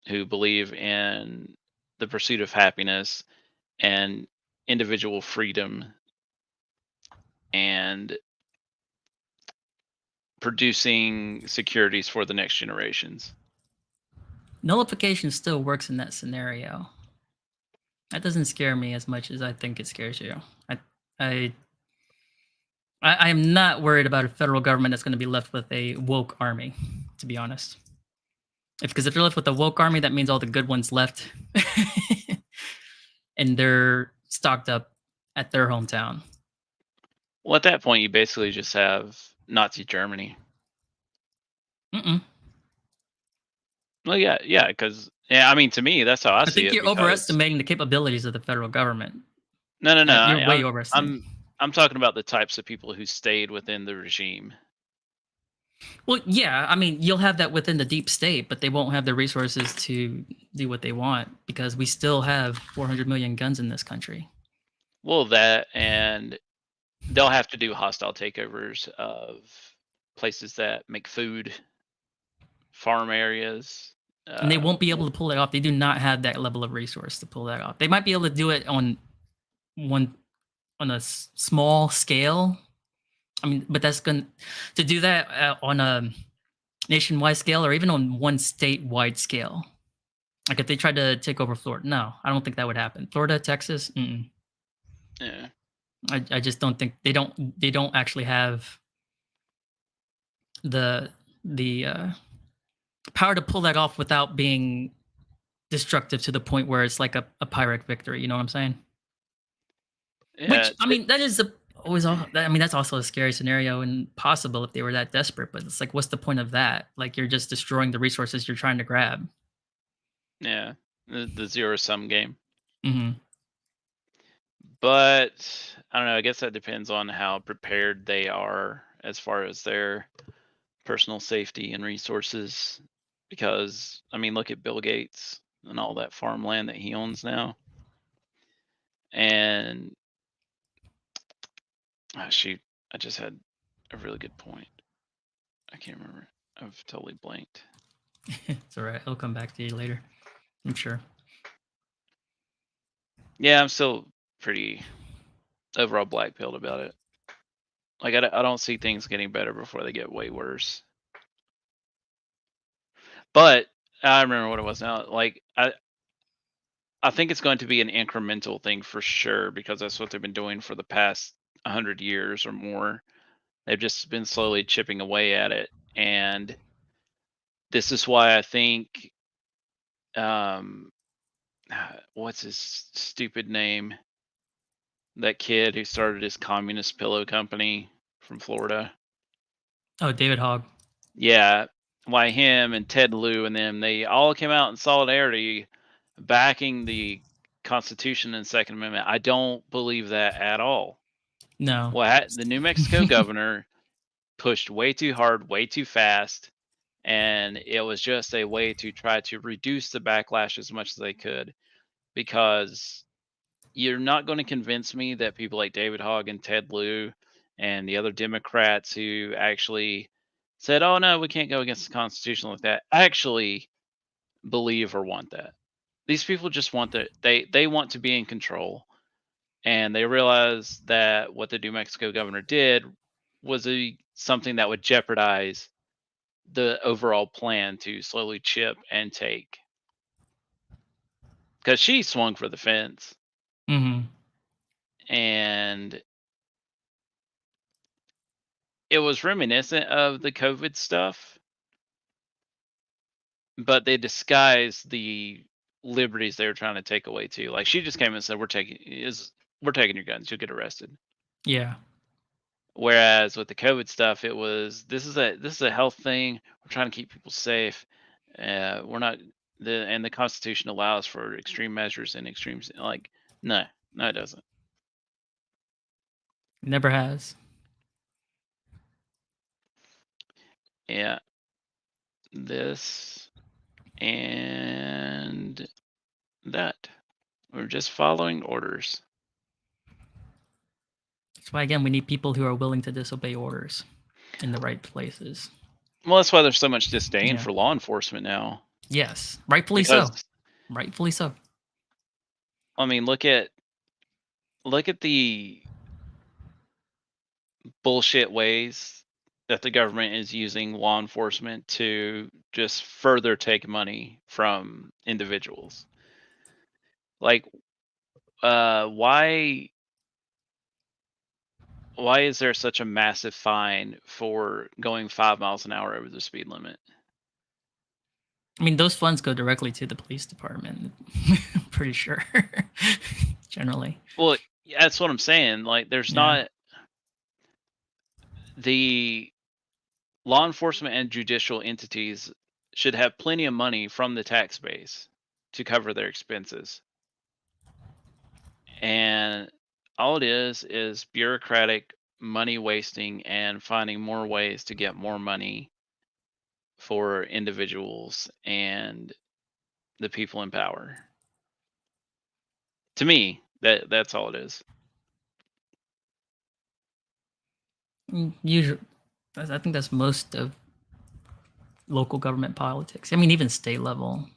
who believe in the pursuit of happiness and individual freedom and producing securities for the next generations? Nullification still works in that scenario. That doesn't scare me as much as I think it scares you. I am not worried about a federal government that's going to be left with a woke army, to be honest. Because if they're left with a woke army, that means all the good ones left, and they're stocked up at their hometown. Well, at that point, you basically just have Nazi Germany. Well, yeah, because I mean, to me, that's how I see it. I think you're because- overestimating the capabilities of the federal government. No. You're way overestimating. I'm talking about the types of people who stayed within the regime. Well, yeah, I mean, you'll have that within the deep state, but they won't have the resources to do what they want, because we still have 400 million guns in this country. Well, that, and they'll have to do hostile takeovers of places that make food, farm areas. And they won't be able to pull it off. They do not have that level of resource to pull that off. They might be able to do it on a small scale. I mean, but that's going to do that on a nationwide scale, or even on one statewide scale. Like if they tried to take over Florida, no, I don't think that would happen. Florida, Texas, yeah. I just don't think they don't actually have the power to pull that off without being destructive to the point where it's like a Pyrrhic victory. You know what I'm saying? Yeah, Which, I mean, that is that's also a scary scenario and possible if they were that desperate. But it's like, what's the point of that? Like, you're just destroying the resources you're trying to grab. Yeah, the zero-sum game. Mm-hmm. But I don't know. I guess that depends on how prepared they are as far as their personal safety and resources. Because I mean, look at Bill Gates and all that farmland that he owns now. And shoot, I just had a really good point. I can't remember. I've totally blanked. It's all right. I'll come back to you later, I'm sure. Yeah, I'm still pretty overall black-pilled about it. Like, I don't see things getting better before they get way worse. But I remember what it was now. Like, I think it's going to be an incremental thing for sure, because that's what they've been doing for the past 100 years or more. They've just been slowly chipping away at it. And this is why I think what's his stupid name? That kid who started his communist pillow company from Florida. Oh, David Hogg. Yeah, why him and Ted Lieu and them, they all came out in solidarity backing the Constitution and Second Amendment. I don't believe that at all. No. The New Mexico governor pushed way too hard, way too fast, and it was just a way to try to reduce the backlash as much as they could, because you're not going to convince me that people like David Hogg and Ted Lieu and the other Democrats who actually said, "Oh no, we can't go against the Constitution like that," actually believe or want that. These people just want that they want to be in control, and they realize that what the New Mexico governor did was something that would jeopardize the overall plan to slowly chip and take. Because she swung for the fence, Mm-hmm. and it was reminiscent of the COVID stuff, but they disguised the liberties they were trying to take away too. Like, she just came and said, we're taking your guns, you'll get arrested." Yeah. Whereas with the COVID stuff, it was, this is a health thing. We're trying to keep people safe. We're not and the Constitution allows for extreme measures and extremes. Like, no, it doesn't. Never has. Yeah, this and that. We're just following orders. That's why, again, we need people who are willing to disobey orders in the right places. Well, that's why there's so much disdain Yeah. for law enforcement now. Yes, rightfully Because, so. Rightfully so. I mean, look at the bullshit ways that the government is using law enforcement to just further take money from individuals. Like, why is there such a massive fine for going 5 miles an hour over the speed limit? I mean, those funds go directly to the police department. I'm pretty sure. Generally. Well, that's what I'm saying. Like, there's Yeah. not the law enforcement and judicial entities should have plenty of money from the tax base to cover their expenses. And all it is bureaucratic money wasting and finding more ways to get more money for individuals and the people in power. To me, that's all it is. Usually, I think that's most of local government politics. I mean, even state level.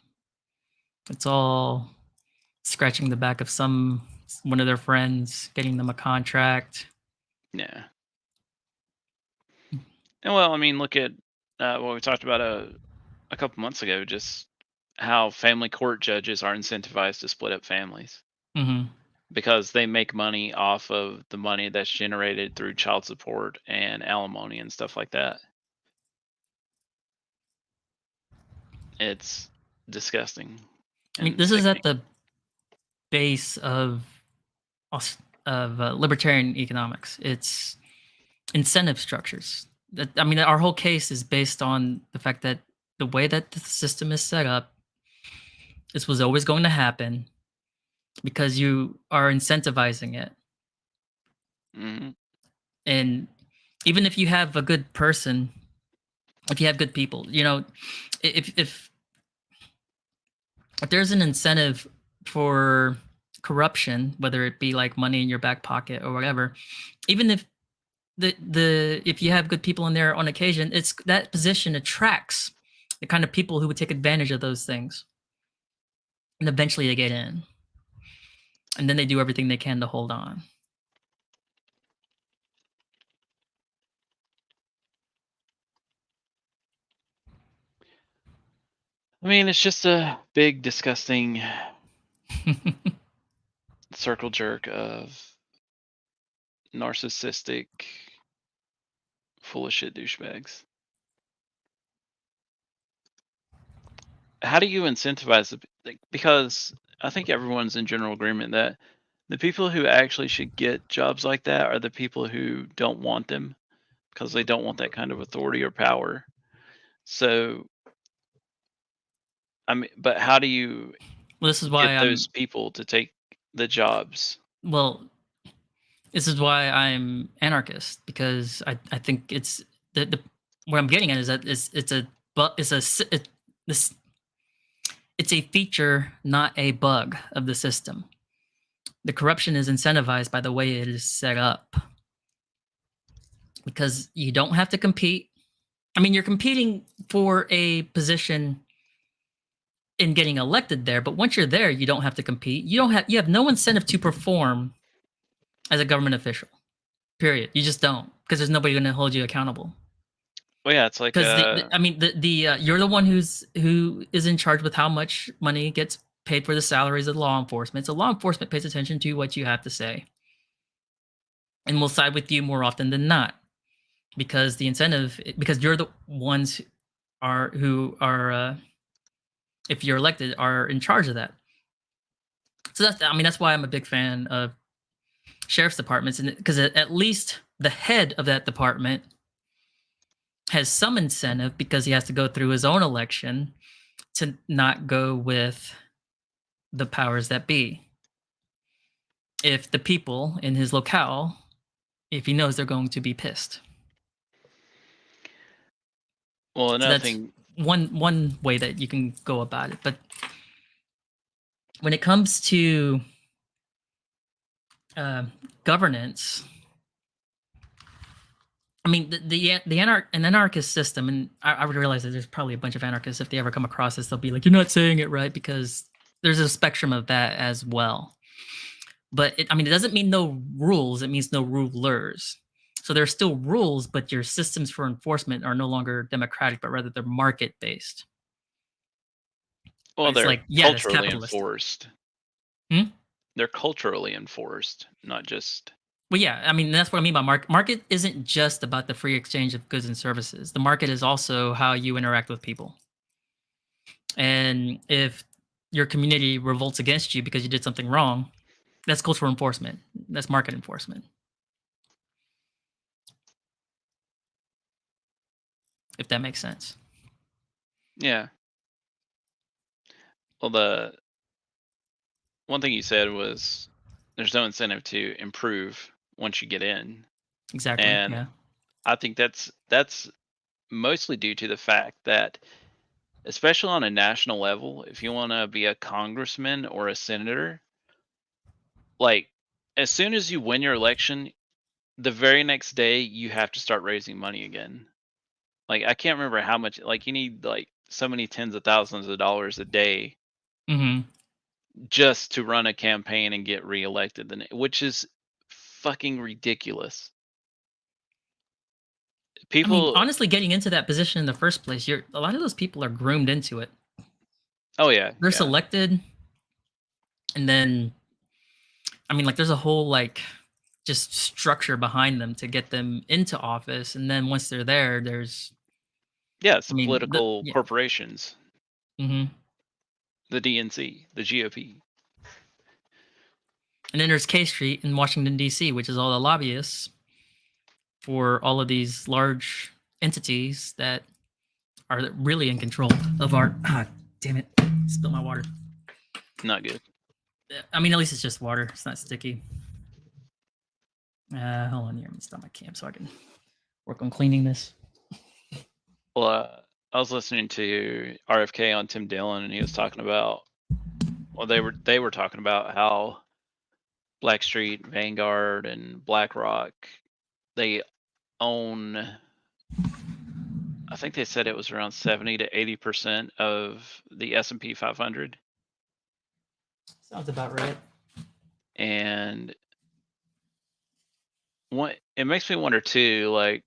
It's all scratching the back of one of their friends, getting them a contract. Yeah. And well, I mean, look at what we talked about a couple months ago, just how family court judges are incentivized to split up families. Mm-hmm. Because they make money off of the money that's generated through child support and alimony and stuff like that. It's disgusting. I mean, and this is at sickening. the base of libertarian economics. It's incentive structures. I mean, our whole case is based on the fact that the way that the system is set up, this was always going to happen because you are incentivizing it. Mhm. And even if you have a good person, if you have good people, if there's an incentive for corruption, whether it be like money in your back pocket or whatever, even if if you have good people in there on occasion, it's that position attracts the kind of people who would take advantage of those things, and eventually they get in, and then they do everything they can to hold on. I mean, it's just a big, disgusting circle jerk of narcissistic, full of shit douchebags. How do you incentivize because I think everyone's in general agreement that the people who actually should get jobs like that are the people who don't want them because they don't want that kind of authority or power. So, I mean, but how do you Well, this is why get I'm those people to take the jobs? well. This is why I'm anarchist, because I think it's the what I'm getting at is that it's a but it's a s- it, this it's a feature, not a bug of the system. The corruption is incentivized by the way it is set up, because you don't have to compete. I mean, you're competing for a position in getting elected there, but once you're there, you don't have to compete. You have no incentive to perform as a government official. Period. You just don't, because there's nobody going to hold you accountable. Well, yeah, it's like Because I mean, you're the one who is in charge with how much money gets paid for the salaries of law enforcement. So law enforcement pays attention to what you have to say, and will side with you more often than not, because the incentive, because you're the ones who are if you're elected, are in charge of that. So that's why I'm a big fan of sheriff's departments, and because at least the head of that department has some incentive, because he has to go through his own election, to not go with the powers that be. If the people in his locale, if he knows they're going to be pissed. well, So another that's thing. one way that you can go about it. But when it comes to governance, I mean, an anarchist system, and I would realize that there's probably a bunch of anarchists, if they ever come across this, they'll be like, "You're not saying it right," because there's a spectrum of that as well. But it doesn't mean no rules; it means no rulers. So there are still rules, but your systems for enforcement are no longer democratic, but rather they're market based. Well, It's they're like, yeah, that's culturally capitalist. enforced. Hmm? They're culturally enforced, not just. Well, yeah, I mean, that's what I mean by market. Market isn't just about the free exchange of goods and services. The market is also how you interact with people. And if your community revolts against you because you did something wrong, that's cultural enforcement. That's market enforcement. If that makes sense. Yeah. Well, the one thing you said was there's no incentive to improve once you get in. Exactly. And Yeah. I think that's mostly due to the fact that, especially on a national level, if you want to be a congressman or a senator, like as soon as you win your election, the very next day you have to start raising money again. Like I can't remember how much, like you need like so many tens of thousands of dollars a day Mm-hmm. just to run a campaign and get reelected, which is fucking ridiculous. I mean, People, honestly, getting into that position in the first place, a lot of those people are groomed into it. oh yeah, They're yeah. selected, and then, I mean, like, there's a whole like just structure behind them to get them into office, and then once they're there, there's, Yeah, it's I the mean, political yeah. corporations, Mm-hmm. the DNC, the GOP. And then there's K Street in Washington D.C., which is all the lobbyists for all of these large entities that are really in control of our. Ah, damn it! Spilled my water. Not good. I mean, at least it's just water. It's not sticky. Hold on here. Let me stop my cam so I can work on cleaning this. Well, I was listening to RFK on Tim Dillon, and he was talking about, well, they were talking about how Blackstreet, Vanguard, and BlackRock, they own, I think they said it was around 70 to 80% of the S&P 500. Sounds about right. And it makes me wonder too, like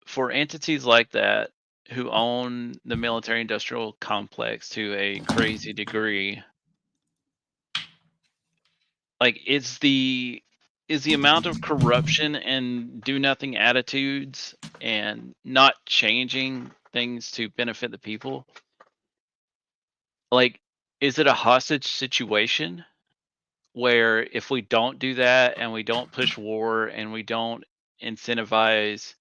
for entities like that who own the military industrial complex to a crazy degree, like is the amount of corruption and do nothing attitudes and not changing things to benefit the people, like, is it a hostage situation where if we don't do that and we don't push war and we don't incentivize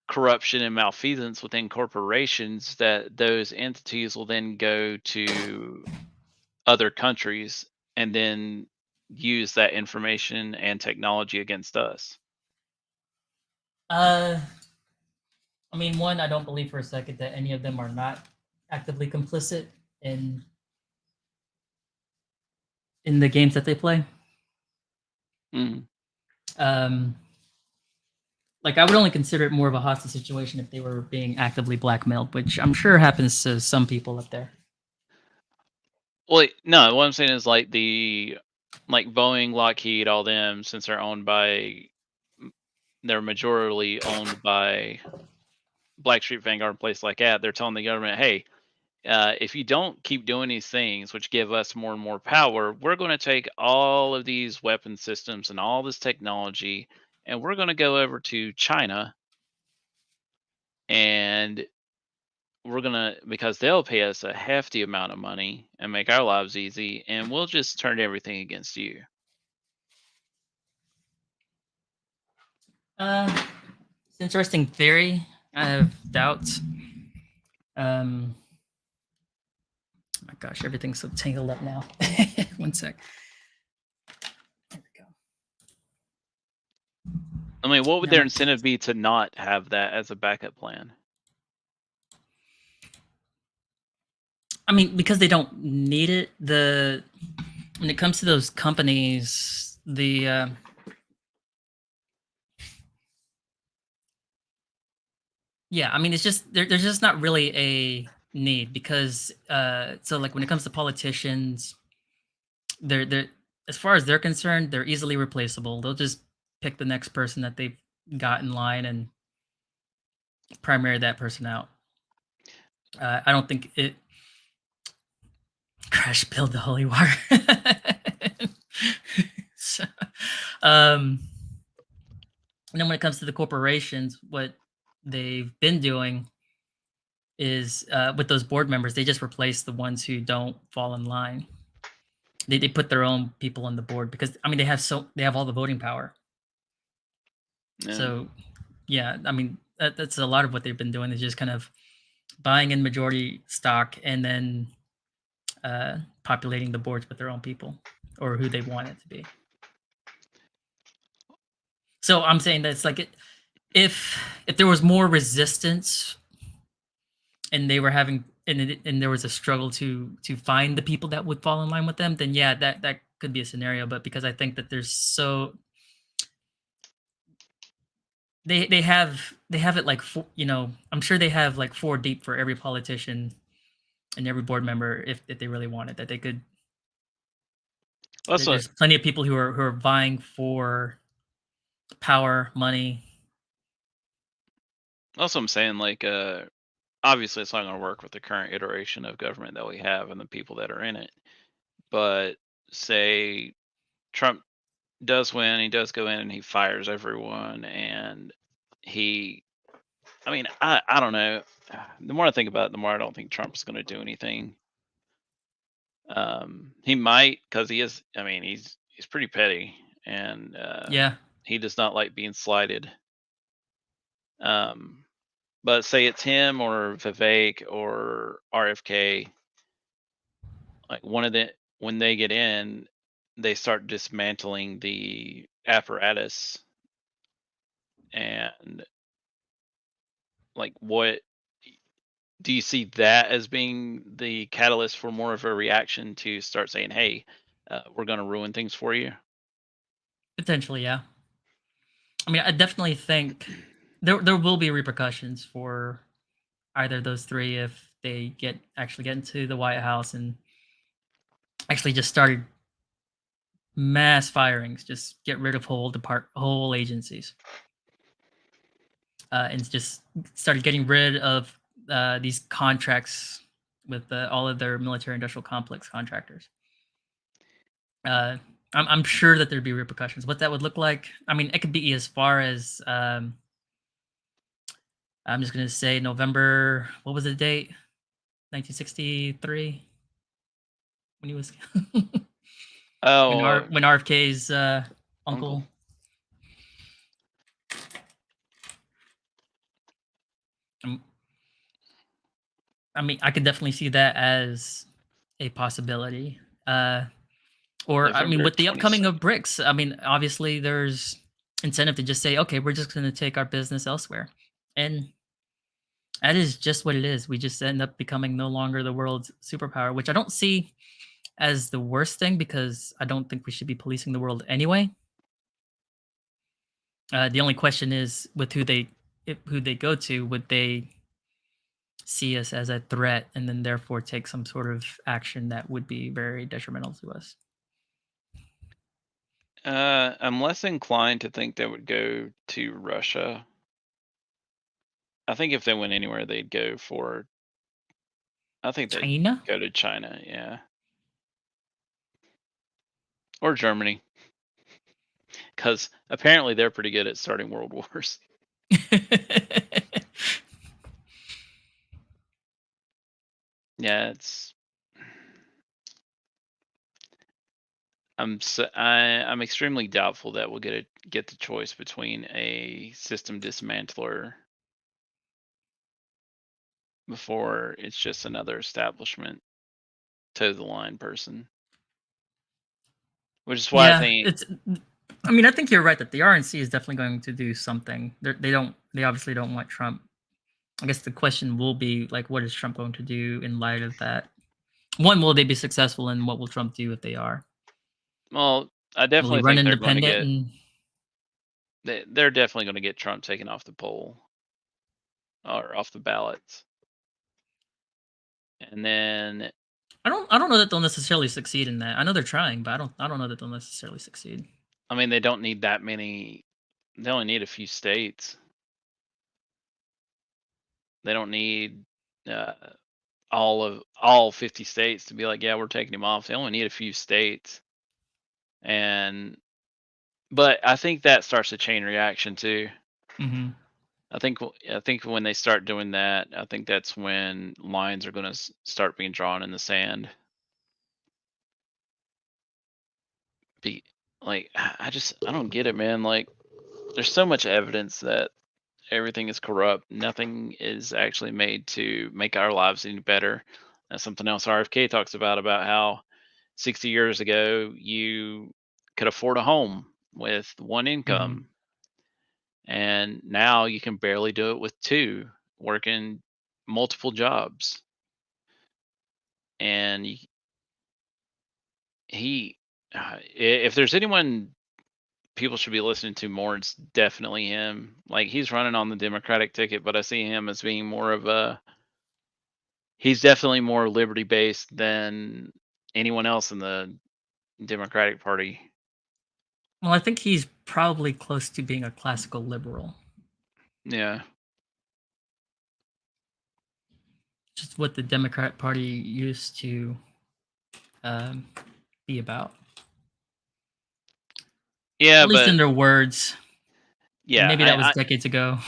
corruption and malfeasance within corporations, that those entities will then go to other countries and then use that information and technology against us? I mean, one, I don't believe for a second that any of them are not actively complicit in the games that they play. Mm. Like, I would only consider it more of a hostage situation if they were being actively blackmailed, which I'm sure happens to some people up there. Well, no, what I'm saying is like Boeing, Lockheed, all them, since they're owned by, they're majorly owned by Blackstreet, Vanguard, and places like that. They're telling the government, hey, if you don't keep doing these things, which give us more and more power, we're going to take all of these weapon systems and all this technology, and we're going to go over to China, and we're going to, because they'll pay us a hefty amount of money and make our lives easy, and we'll just turn everything against you. It's an interesting theory. I have doubts. Oh my gosh, everything's so tangled up now. One sec. There we go. I mean, what would No. their incentive be to not have that as a backup plan? I mean, because they don't need it. When it comes to those companies, yeah, I mean, it's just there's just not really a need, because so like when it comes to politicians, they're as far as they're concerned, they're easily replaceable. They'll just pick the next person that they've got in line and primary that person out. I don't think it. Crash build the holy water. So, and then when it comes to the corporations, what they've been doing is with those board members, they just replace the ones who don't fall in line. They put their own people on the board because, I mean, they have all the voting power. Yeah. So yeah, I mean, that's a lot of what they've been doing, is just kind of buying in majority stock and then populating the boards with their own people or who they want it to be. So I'm saying that it's like if there was more resistance and they were having and there was a struggle to find the people that would fall in line with them, then yeah, that could be a scenario. But because I think that there's so they have it like I'm sure they have like 4 deep for every politician and every board member if they really wanted, that they could. There's plenty of people who are vying for power, money. That's what I'm saying. Like, obviously, it's not going to work with the current iteration of government that we have and the people that are in it. But say Trump does win, he does go in and he fires everyone, and I don't know. The more I think about it, the more I don't think Trump's going to do anything. He might, because he is. I mean, he's pretty petty, and Yeah. he does not like being slighted. But say it's him or Vivek or RFK, like one of the when they get in, they start dismantling the apparatus, and like, what do you see that as being the catalyst for more of a reaction to start saying, hey, we're going to ruin things for you? Potentially, yeah. I mean, I definitely think there will be repercussions for either of those three if they actually get into the White House and actually just started mass firings, just get rid of whole agencies, and just started getting rid of these contracts with all of their military-industrial complex contractors. I'm sure that there'd be repercussions. What that would look like, I mean, it could be as far as I'm just gonna say November. What was the date? 1963 when he was Oh, when RFK's uncle. I mean, I could definitely see that as a possibility. Or I mean, November with the upcoming 22nd. of BRICS, I mean, obviously there's incentive to just say, okay, we're just going to take our business elsewhere, and that is just what it is. We just end up becoming no longer the world's superpower, which I don't see as the worst thing because I don't think we should be policing the world anyway. The only question is with who they go to, would they see us as a threat and then therefore take some sort of action that would be very detrimental to us? I'm less inclined to think they would go to Russia. I think if they went anywhere, they'd go for. I think they'd China? go to China, yeah, or Germany, because apparently they're pretty good at starting world wars. Yeah, it's. I'm extremely doubtful that we'll get the choice between a system dismantler before it's just another establishment toe the line person. Which is why I think it's. I mean, I think you're right that the RNC is definitely going to do something. They obviously don't want Trump. I guess the question will be like, what is Trump going to do in light of that? One, will they be successful, and what will Trump do if they are? well, I Will he definitely run think they're going to independent? get they're definitely going to get Trump taken off the poll or off the ballots. And then I don't know that they'll necessarily succeed in that. I know they're trying, but I don't know that they'll necessarily succeed. I mean, they don't need that many. They only need a few states. They don't need all 50 states to be like, yeah, we're taking him off. They only need a few states. But I think that starts a chain reaction too. Mm-hmm. I think when they start doing that, I think that's when lines are going to start being drawn in the sand. Like I don't get it, man. Like there's so much evidence that everything is corrupt. Nothing is actually made to make our lives any better. That's something else RFK talks about how 60 years ago you could afford a home with one income, and now you can barely do it with two, working multiple jobs. And if there's anyone people should be listening to more, it's definitely him. Like he's running on the Democratic ticket, but I see him as being more of he's definitely more liberty based than anyone else in the Democratic Party. Well, I think he's probably close to being a classical liberal. Yeah. Just what the Democrat Party used to be about. Yeah, At least but in their words. yeah, Maybe that was decades ago.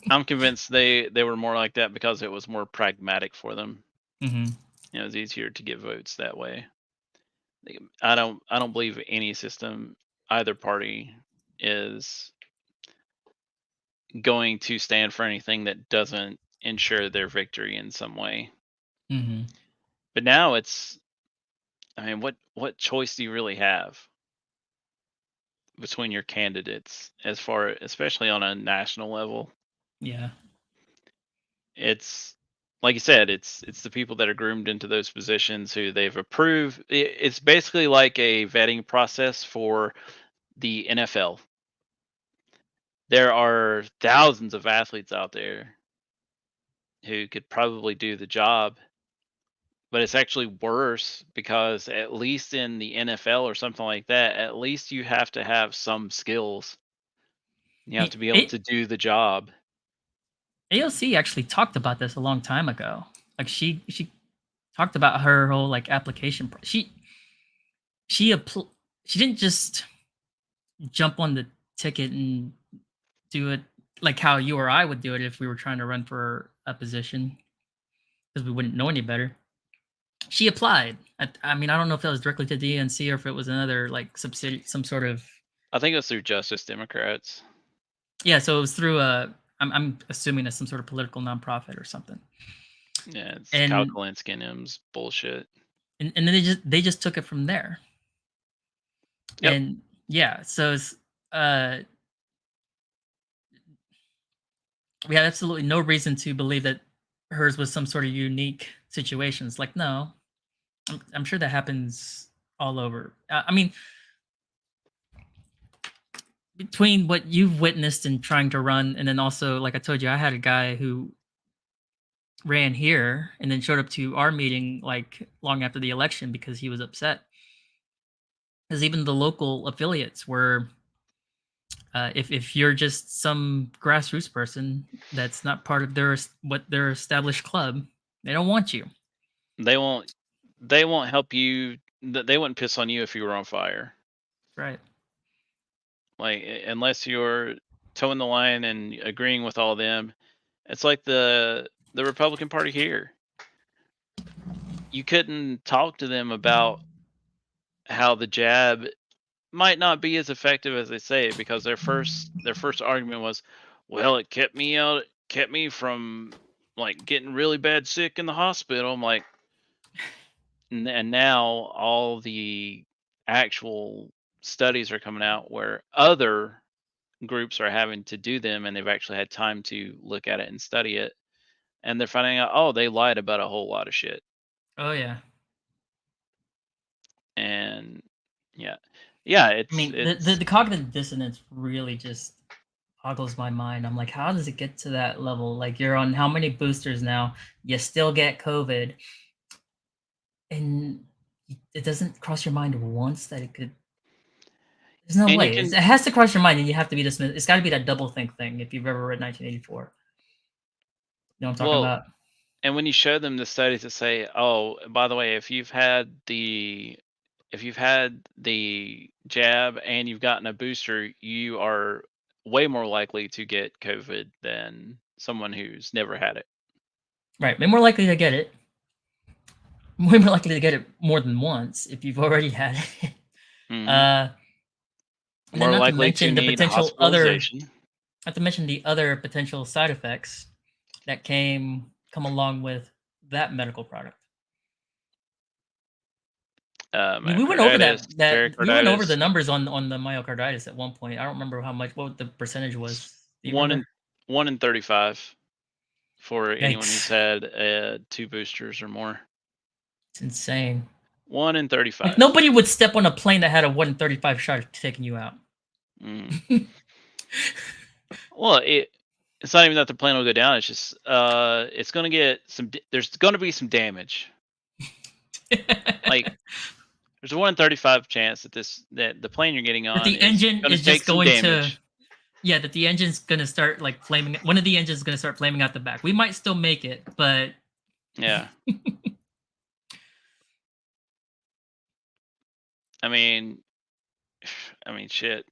I'm convinced they were more like that because it was more pragmatic for them. Mm-hmm. It was easier to get votes that way. I don't believe any system, either party, is going to stand for anything that doesn't ensure their victory in some way. Mm-hmm. But now I mean, what choice do you really have between your candidates especially on a national level? Yeah. It's like you said, it's the people that are groomed into those positions who they've approved. It's basically like a vetting process for the NFL. There are thousands of athletes out there who could probably do the job, but it's actually worse because at least in the NFL or something like that, at least you have to have some skills. You have to be able to do the job. AOC actually talked about this a long time ago. Like she talked about her whole like application. She didn't just jump on the ticket and do it like how you or I would do it if we were trying to run for a position. because we wouldn't know any better. She applied. I mean, I don't know if that was directly to DNC or if it was another like subsidiary, some sort of. I think it was through Justice Democrats. Yeah, so it was through I'm assuming it's some sort of political nonprofit or something. Yeah, it's And- Kyle Kalinske and him's bullshit. And then they just took it from there. Yep. And yeah, so it's we had absolutely no reason to believe that hers was some sort of unique situation. It's like, no, I'm sure that happens all over. I mean, between what you've witnessed and trying to run, and then also, like I told you, I had a guy who ran here and then showed up to our meeting like long after the election because he was upset. Because even the local affiliates were, if you're just some grassroots person that's not part of their established club, they don't want you. They won't help you. They wouldn't piss on you if you were on fire. Right. Like, unless you're towing the line and agreeing with all them. It's like the Republican Party here. You couldn't talk to them about how the jab might not be as effective as they say, because their first argument was, well, it kept me from like getting really bad sick in the hospital. I'm like, and now all the actual studies are coming out where other groups are having to do them, and they've actually had time to look at it and study it, and they're finding out, oh, they lied about a whole lot of shit. Oh yeah. And yeah, it's, I mean, it's the cognitive dissonance really just boggles my mind. I'm like, how does it get to that level? Like, you're on how many boosters now? You still get COVID, and it doesn't cross your mind once that it could. There's no And you way. can- It has to cross your mind, and you have to be dismissed. It's got to be that double think thing. If you've ever read 1984, you know what I'm talking Well, about. and when you show them the studies that say, oh, by the way, if you've had the jab and you've gotten a booster, you are way more likely to get COVID than someone who's never had it. Right. Way more likely to get it. Way more likely to get it more than once if you've already had it. Mhm. And More then not to likely to mention the need potential other, hospitalization. not to mention the other potential side effects that come along with that medical product. I mean, we went over we went over the pericarditis. numbers on the myocarditis at one point. I don't remember what the percentage was. Do you remember? 1 in 35 for anyone who's Yikes. had 2 boosters or more. It's insane. 1 in 35. Like, nobody would step on a plane that had a 1 in 35 shot taking you out. Mm. Well, it's not even that the plane will go down. It's just it's going to get there's going to be some damage. Like, there's a 1 in 35 chance that the plane you're getting on the engine gonna is take just some going to damage. yeah, that the engine's gonna start like flaming. One of the engines is gonna start flaming out the back. We might still make it, but Yeah. I mean, shit.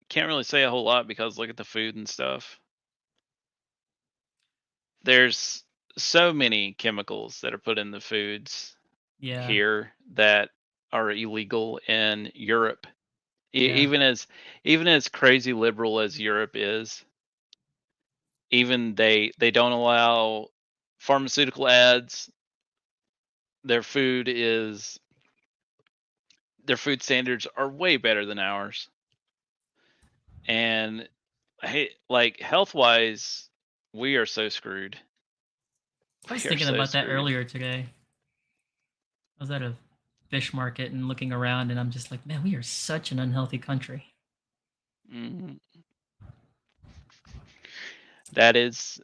Can't really say a whole lot because look at the food and stuff. There's so many chemicals that are put in the foods yeah, here that are illegal in Europe. Yeah. Even as crazy liberal as Europe is, even they don't allow pharmaceutical ads. Their food standards are way better than ours. And hey, like, health wise, we are so screwed. I was We are thinking so about that screwed. earlier today. I was at a fish market and looking around, and I'm just like, man, we are such an unhealthy country. Mhm. That's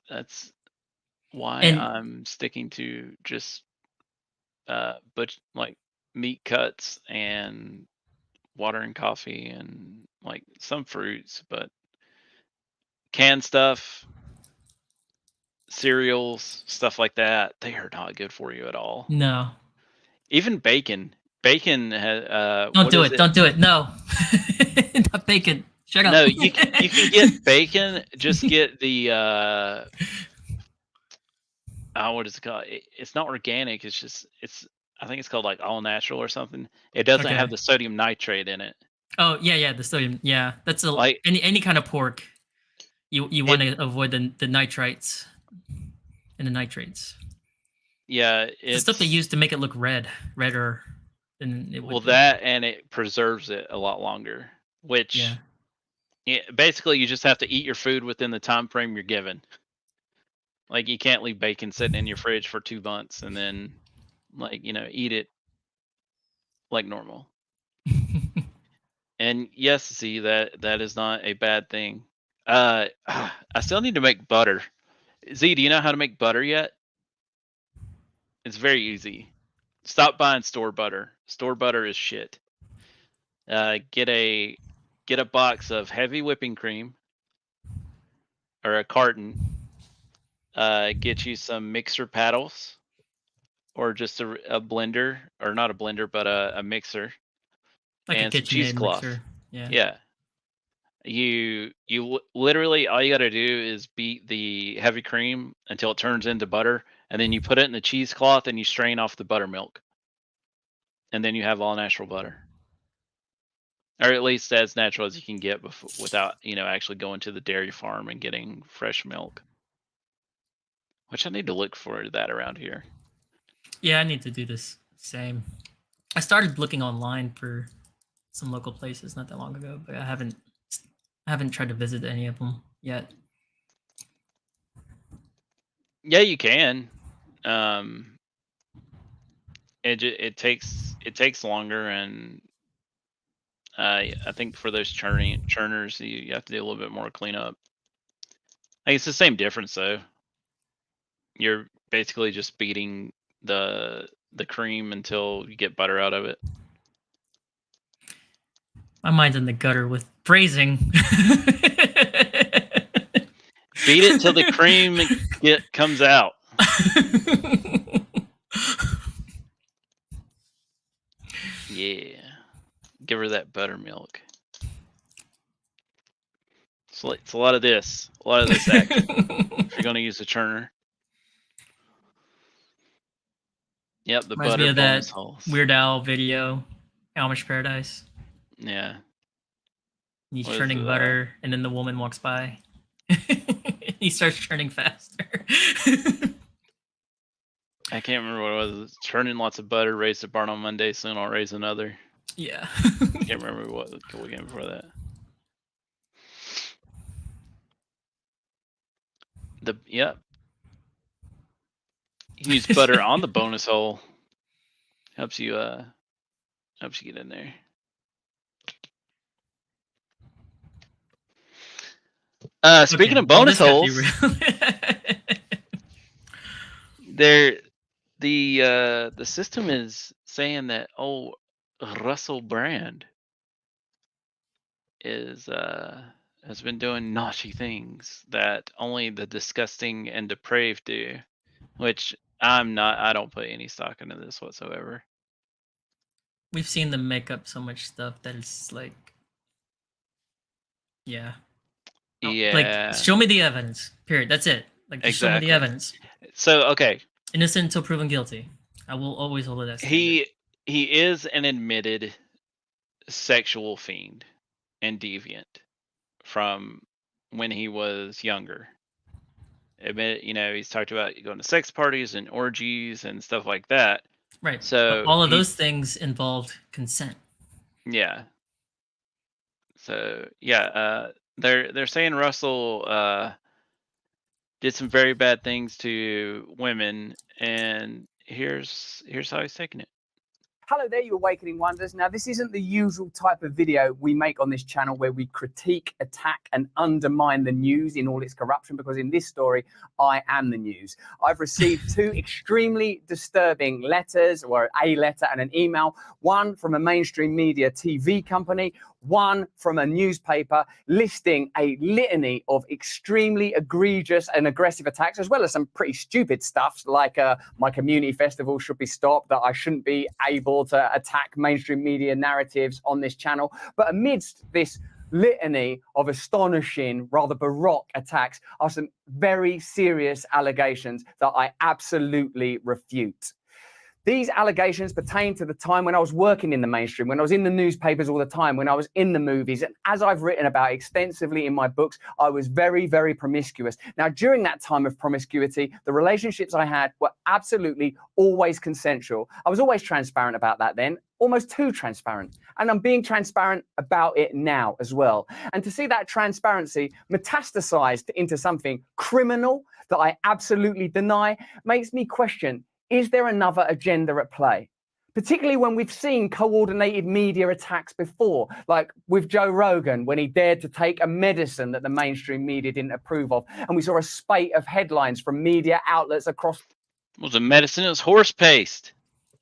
why And- I'm sticking to just but like meat cuts and water and coffee and like some fruits, but canned stuff, cereals, stuff like that, they are not good for you at all. No, Even bacon. Bacon has don't do it. Don't do it. No, not bacon. Shut up. No, you can get bacon. Just get the what is it called? It's not organic. I think it's called like all natural or something. It doesn't Okay. have the sodium nitrate in it. Oh yeah, the sodium. Yeah, that's Like any kind of pork. You want to avoid the nitrites and the nitrates. Yeah, It's it's the stuff they use to make it look redder than it would. well, be. that and it preserves it a lot longer. Which basically you just have to eat your food within the time frame you're given. Like you can't leave bacon sitting in your fridge for 2 months and then like eat it like normal. And yes, see that is not a bad thing. I still need to make butter. Z, do you know how to make butter yet? It's very easy. Stop buying store butter. Store butter is shit. Get a box of heavy whipping cream or a carton. Get you some mixer paddles or just a blender, or not a blender, but a mixer, like and a some KitchenAid cheesecloth. mixer. Yeah. Yeah. You literally all you got to do is beat the heavy cream until it turns into butter, and then you put it in the cheesecloth and you strain off the buttermilk, and then you have all natural butter, or at least as natural as you can get without actually going to the dairy farm and getting fresh milk. Which I need to look for that around here. Yeah, I need to do this same. I started looking online for some local places not that long ago, but I haven't tried to visit any of them yet. Yeah, you can. It takes longer, and I think for those churners, you have to do a little bit more cleanup. Like it's the same difference though. You're basically just beating the cream until you get butter out of it. My mind's in the gutter with phrasing. Beat it till the cream comes out. Yeah. Give her that buttermilk. It's a lot of this. A lot of this action. If you're going to use a churner. Yep, the Reminds butter me of bonus that holes. Weird Al video, Amish Paradise. Yeah. He's What is churning it, butter, and then the woman walks by. He starts churning faster. I can't remember what it was. Churning lots of butter, raised a barn on Monday, soon I'll raise another. Yeah. I can't remember what the game before that. Yep. You can use butter on the bonus hole. Helps you get in there. Speaking of bonus holes, the system is saying that Russel Brand has been doing naughty things that only the disgusting and depraved do, which I don't put any stock into this whatsoever. We've seen them make up so much stuff that it's like, yeah. Yeah. Like, show me the evidence. Period. That's it. Like, just show me the evidence. So, okay. Innocent until proven guilty. I will always hold it as standard. He is an admitted sexual fiend and deviant from when he was younger. He's talked about going to sex parties and orgies and stuff like that. Right. So all of those things involved consent. Yeah. So yeah, they're saying Russell did some very bad things to women, and here's how he's taking it. Hello there, you Awakening Wonders. Now, this isn't the usual type of video we make on this channel where we critique, attack, and undermine the news in all its corruption, because in this story, I am the news. I've received two extremely disturbing letters, or a letter and an email, one from a mainstream media TV company, one from a newspaper, listing a litany of extremely egregious and aggressive attacks, as well as some pretty stupid stuff like my community festival should be stopped, that I shouldn't be able to attack mainstream media narratives on this channel. But amidst this litany of astonishing, rather baroque attacks are some very serious allegations that I absolutely refute. These allegations pertain to the time when I was working in the mainstream, when I was in the newspapers all the time, when I was in the movies. And as I've written about extensively in my books, I was very, very promiscuous. Now, during that time of promiscuity, the relationships I had were absolutely always consensual. I was always transparent about that then, almost too transparent. And I'm being transparent about it now as well. And to see that transparency metastasized into something criminal that I absolutely deny makes me question, is there another agenda at play? Particularly when we've seen coordinated media attacks before, like with Joe Rogan, when he dared to take a medicine that the mainstream media didn't approve of. And we saw a spate of headlines from media outlets across It wasn't medicine, it was horse paste.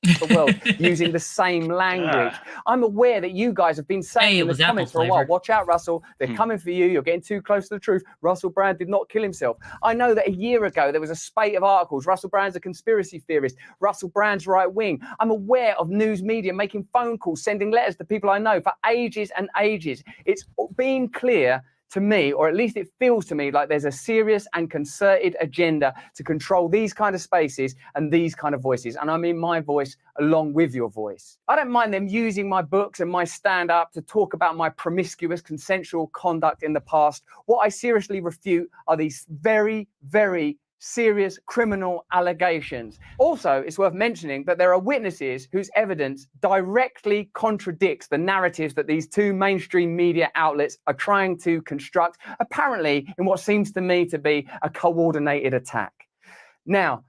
the world using the same language. I'm aware that you guys have been saying Hey, it in the was apple comments for a while, flavored. watch out, Russell, they're coming for you, you're getting too close to the truth. Russell Brand did not kill himself. I know that a year ago there was a spate of articles, Russell Brand's a conspiracy theorist, Russell Brand's right wing. I'm aware of news media making phone calls, sending letters to people I know for ages and ages. It's been clear to me, or at least it feels to me, like there's a serious and concerted agenda to control these kind of spaces and these kind of voices. And I mean my voice along with your voice. I don't mind them using my books and my stand-up to talk about my promiscuous consensual conduct in the past. What I seriously refute are these very, very serious criminal allegations. Also, it's worth mentioning that there are witnesses whose evidence directly contradicts the narratives that these two mainstream media outlets are trying to construct, apparently in what seems to me to be a coordinated attack. Now,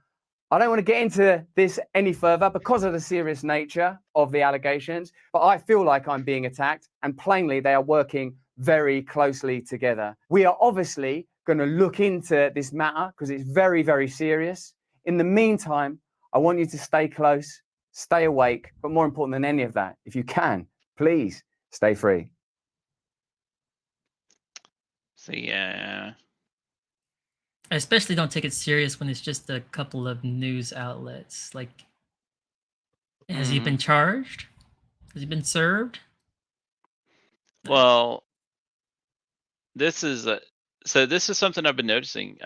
I don't want to get into this any further because of the serious nature of the allegations, but I feel like I'm being attacked, and plainly they are working very closely together. We are obviously going to look into this matter because it's very, very serious. In the meantime, I want you to stay close, stay awake, but more important than any of that, if you can, please stay free. So yeah. I especially don't take it serious when it's just a couple of news outlets. Like, has he been charged? Has he been served? Well, this is this is something I've been noticing.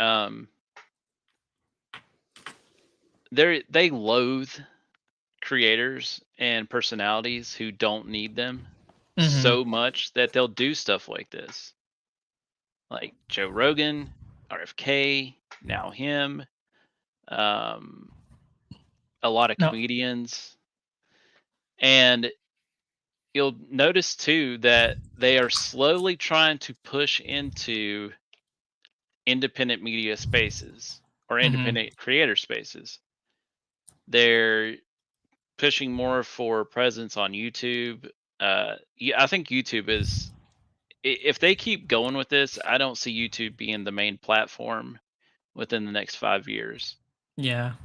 They loathe creators and personalities who don't need them so much that they'll do stuff like this. Like Joe Rogan, RFK, now him, a lot of comedians. And you'll notice too that they are slowly trying to push into independent media spaces or independent creator spaces. They're pushing more for presence on YouTube. I think YouTube is, if they keep going with this, I don't see YouTube being the main platform within the next 5 years. Yeah.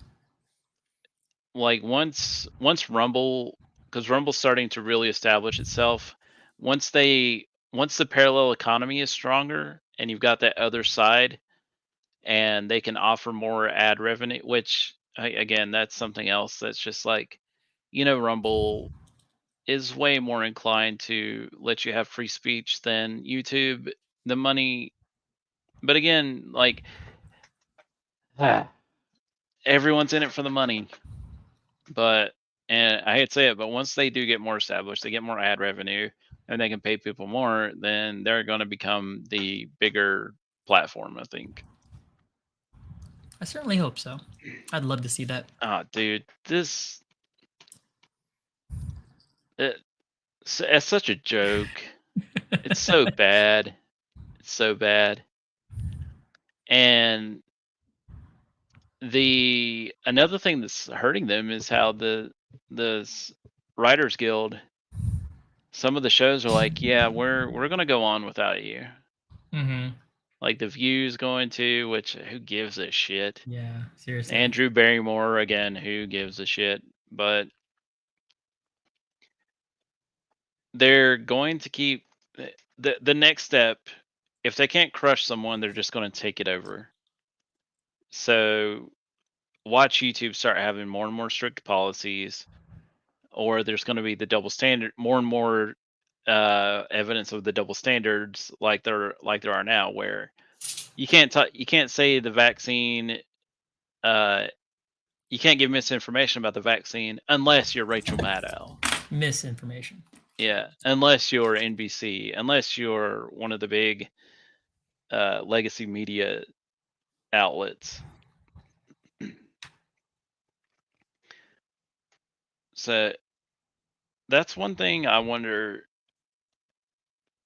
Like once Rumble, because Rumble's starting to really establish itself, once the parallel economy is stronger and you've got that other side and they can offer more ad revenue, which again, that's something else that's just like, Rumble is way more inclined to let you have free speech than YouTube. The money, but again, like everyone's in it for the money. But, and I hate to say it, but once they do get more established, they get more ad revenue and they can pay people more, then they're going to become the bigger platform, I think. I certainly hope so. I'd love to see that. Oh, dude, it's such a joke. It's so bad. It's so bad. And another thing that's hurting them is how the Writers Guild, some of the shows are like, yeah, we're gonna go on without you. Like The View's going to, which who gives a shit? Yeah, seriously. Andrew Barrymore again, who gives a shit? But they're going to keep the next step. If they can't crush someone, they're just going to take it over. So watch YouTube start having more and more strict policies, or there's going to be the double standard, more and more evidence of the double standards like there are now, where you can't say the vaccine. You can't give misinformation about the vaccine unless you're Rachel Maddow. Misinformation. Yeah, unless you're NBC, unless you're one of the big legacy media outlets. So that's one thing I wonder.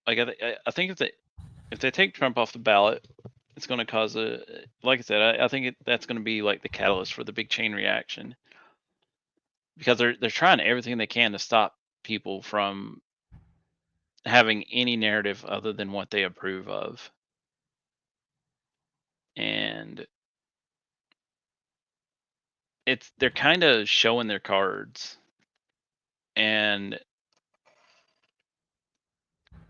Like, I think if they take Trump off the ballot, it's going to cause like I said, I think that's going to be like the catalyst for the big chain reaction, because they're trying everything they can to stop people from having any narrative other than what they approve of. And they're kind of showing their cards, and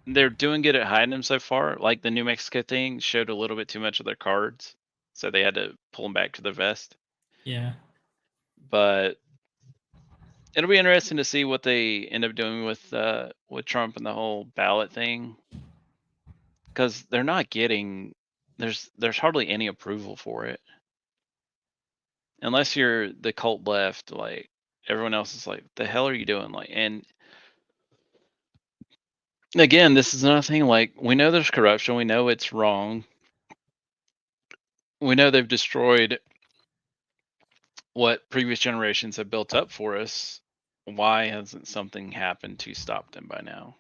they're doing good at hiding them so far. Like the New Mexico thing showed a little bit too much of their cards, so they had to pull them back to the vest. Yeah. But it'll be interesting to see what they end up doing with Trump and the whole ballot thing, because they're not getting there's hardly any approval for it, unless you're the cult left. Like, everyone else is like, the hell are you doing? Like, and again, this is another thing. Like, we know there's corruption. We know it's wrong. We know they've destroyed what previous generations have built up for us. Why hasn't something happened to stop them by now?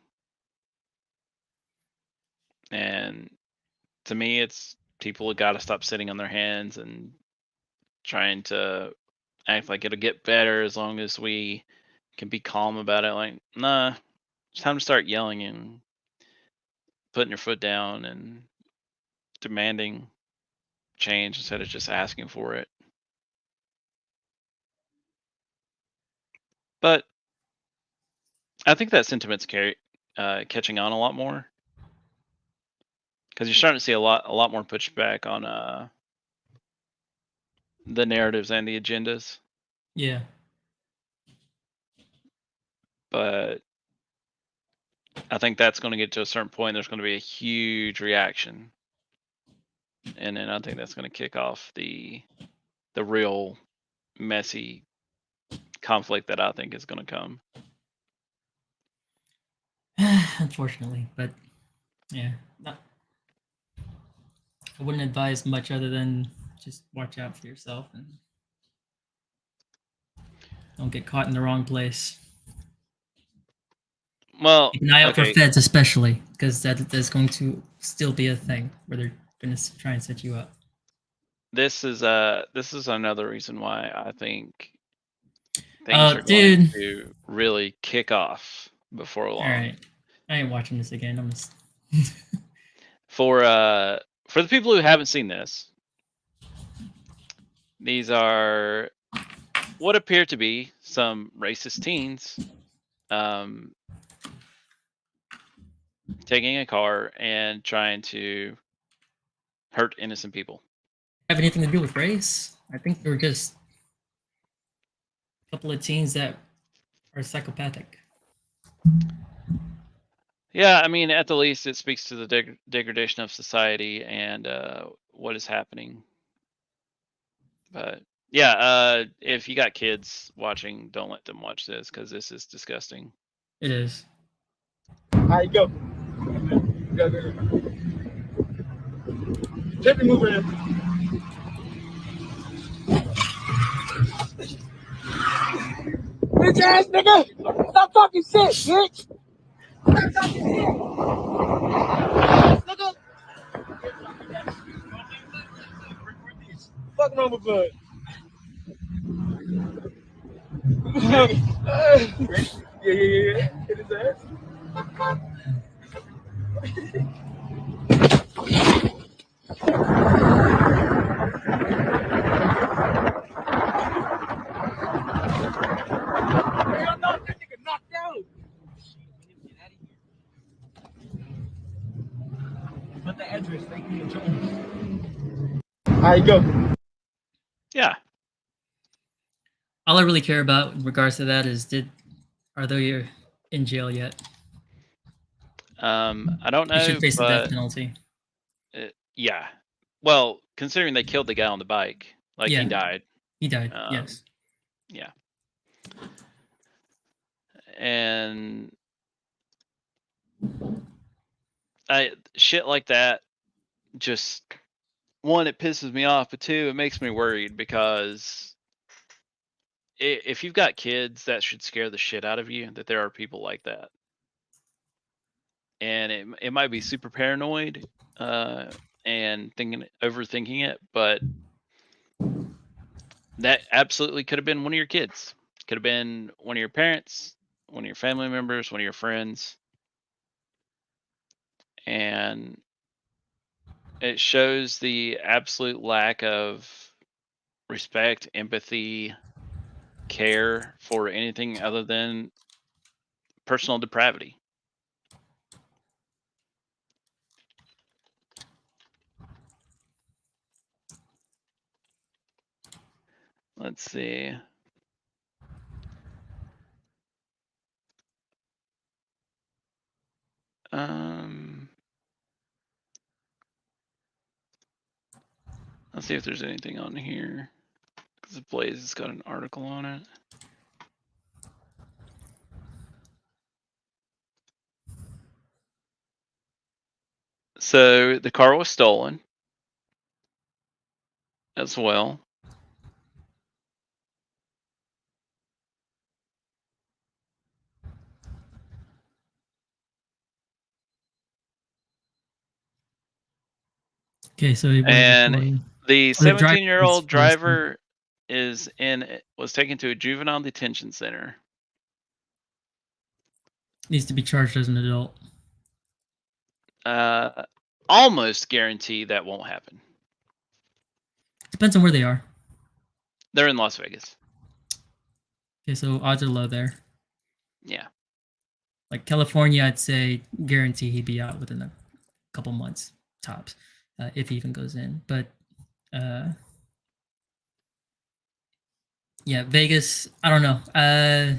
And to me, it's people have got to stop sitting on their hands and trying to act like it'll get better as long as we can be calm about it. Like, nah, it's time to start yelling and putting your foot down and demanding change instead of just asking for it. But I think that sentiment's catching on a lot more, because you're starting to see a lot more pushback on the narratives and the agendas. Yeah. But I think that's going to get to a certain point. There's going to be a huge reaction, and then I think that's going to kick off the real messy conflict that I think is going to come. Unfortunately, but yeah, I wouldn't advise much other than just watch out for yourself and don't get caught in the wrong place. Well, Keep an eye out okay. for feds, especially, because that's going to still be a thing where they're going to try and set you up. This is another reason why I think things are going dude. to really kick off before long. All right, I ain't watching this again. I'm just For the people who haven't seen this, these are what appear to be some racist teens taking a car and trying to hurt innocent people. have anything to do with race. I think they're just a couple of teens that are psychopathic. Yeah, I mean, at the least, it speaks to the degradation of society and what is happening. But yeah, if you got kids watching, don't let them watch this, because this is disgusting. It is. All right, go. Go. Take the move in. Bitch ass nigga! Stop talking shit, bitch! Stop talking shit! Nigga! Fuck wrong with Bud? Yeah. Hit his ass. That nigga knocked out. Put the address, fake me a Jones. Alright, go. Yeah. All I really care about in regards to that is are they in jail yet? I don't He should know, face the death but penalty. yeah. Well, considering they killed the guy on the bike, like he Yeah. died. He died. Um, Yes. Yeah. And shit like that, just one, it pisses me off, but two, it makes me worried because if you've got kids, that should scare the shit out of you that there are people like that. And it might be super paranoid and overthinking it, but that absolutely could have been one of your kids. Could have been one of your parents, one of your family members, one of your friends. And it shows the absolute lack of respect, empathy, care for anything other than personal depravity. Let's see. Let's see if there's anything on here. Because the Blaze has got an article on it. So the car was stolen as well. Okay, so it was And reported. the the driver 17-year-old was driver was taken to a juvenile detention center. Needs to be charged as an adult. Almost guarantee that won't happen. Depends on where they are. They're in Las Vegas. Okay, so odds are low there. Yeah. Like California, I'd say guarantee he'd be out within a couple months tops, if he even goes in. But yeah, Vegas, I don't know. I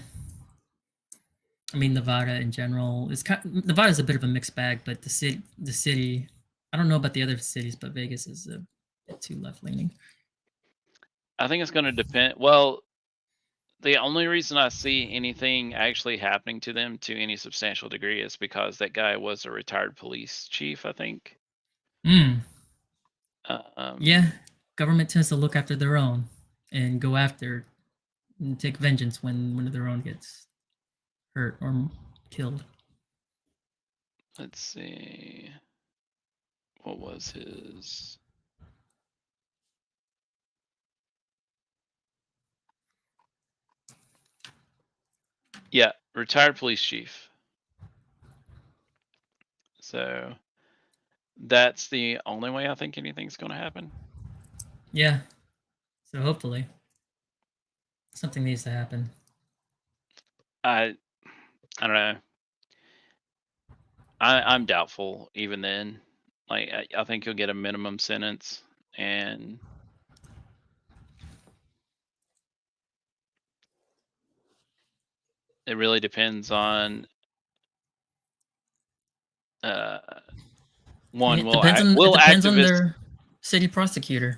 mean, Nevada in general is Nevada's a bit of a mixed bag, but the city, I don't know about the other cities, but Vegas is a bit too left leaning. I think it's going to depend. Well, the only reason I see anything actually happening to them to any substantial degree is because that guy was a retired police chief, I think. Yeah, government tends to look after their own and go after and take vengeance when one of their own gets hurt or killed. Let's see. What was his? Yeah, retired police chief. So that's the only way I think anything's going to happen. Yeah. So hopefully something needs to happen. I don't know. I'm doubtful even then. Like I think he'll get a minimum sentence, and it really depends on one. It depends on their city prosecutor.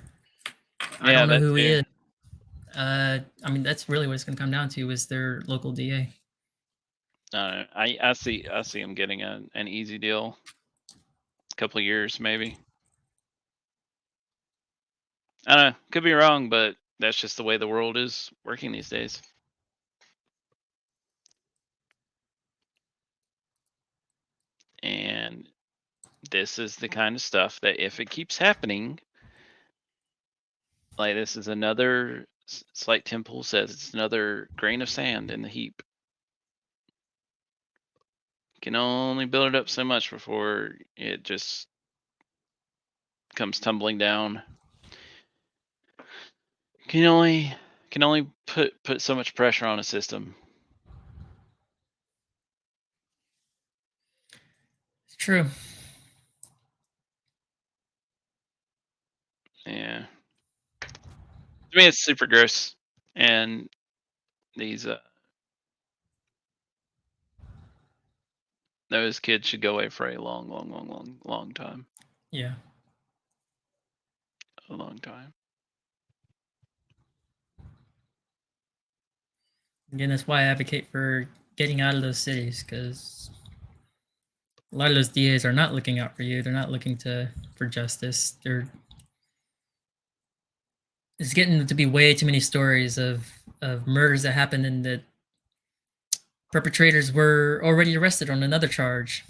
I don't know who he is. I mean, that's really what it's going to come down to is their local DA. I see him getting an easy deal. A couple of years maybe. I don't know. Could be wrong, but that's just the way the world is working these days. And this is the kind of stuff that if it keeps happening, like this is another, it's like Tim Pool says, it's another grain of sand in the heap. You can only build it up so much before it just comes tumbling down. Can only put so much pressure on a system. It's true. Yeah. To me, it's super gross, and these those kids should go away for a long time. Yeah. A long time. Again, that's why I advocate for getting out of those cities, because a lot of those DAs are not looking out for you. They're not looking for justice. It's getting to be way too many stories of murders that happened and the perpetrators were already arrested on another charge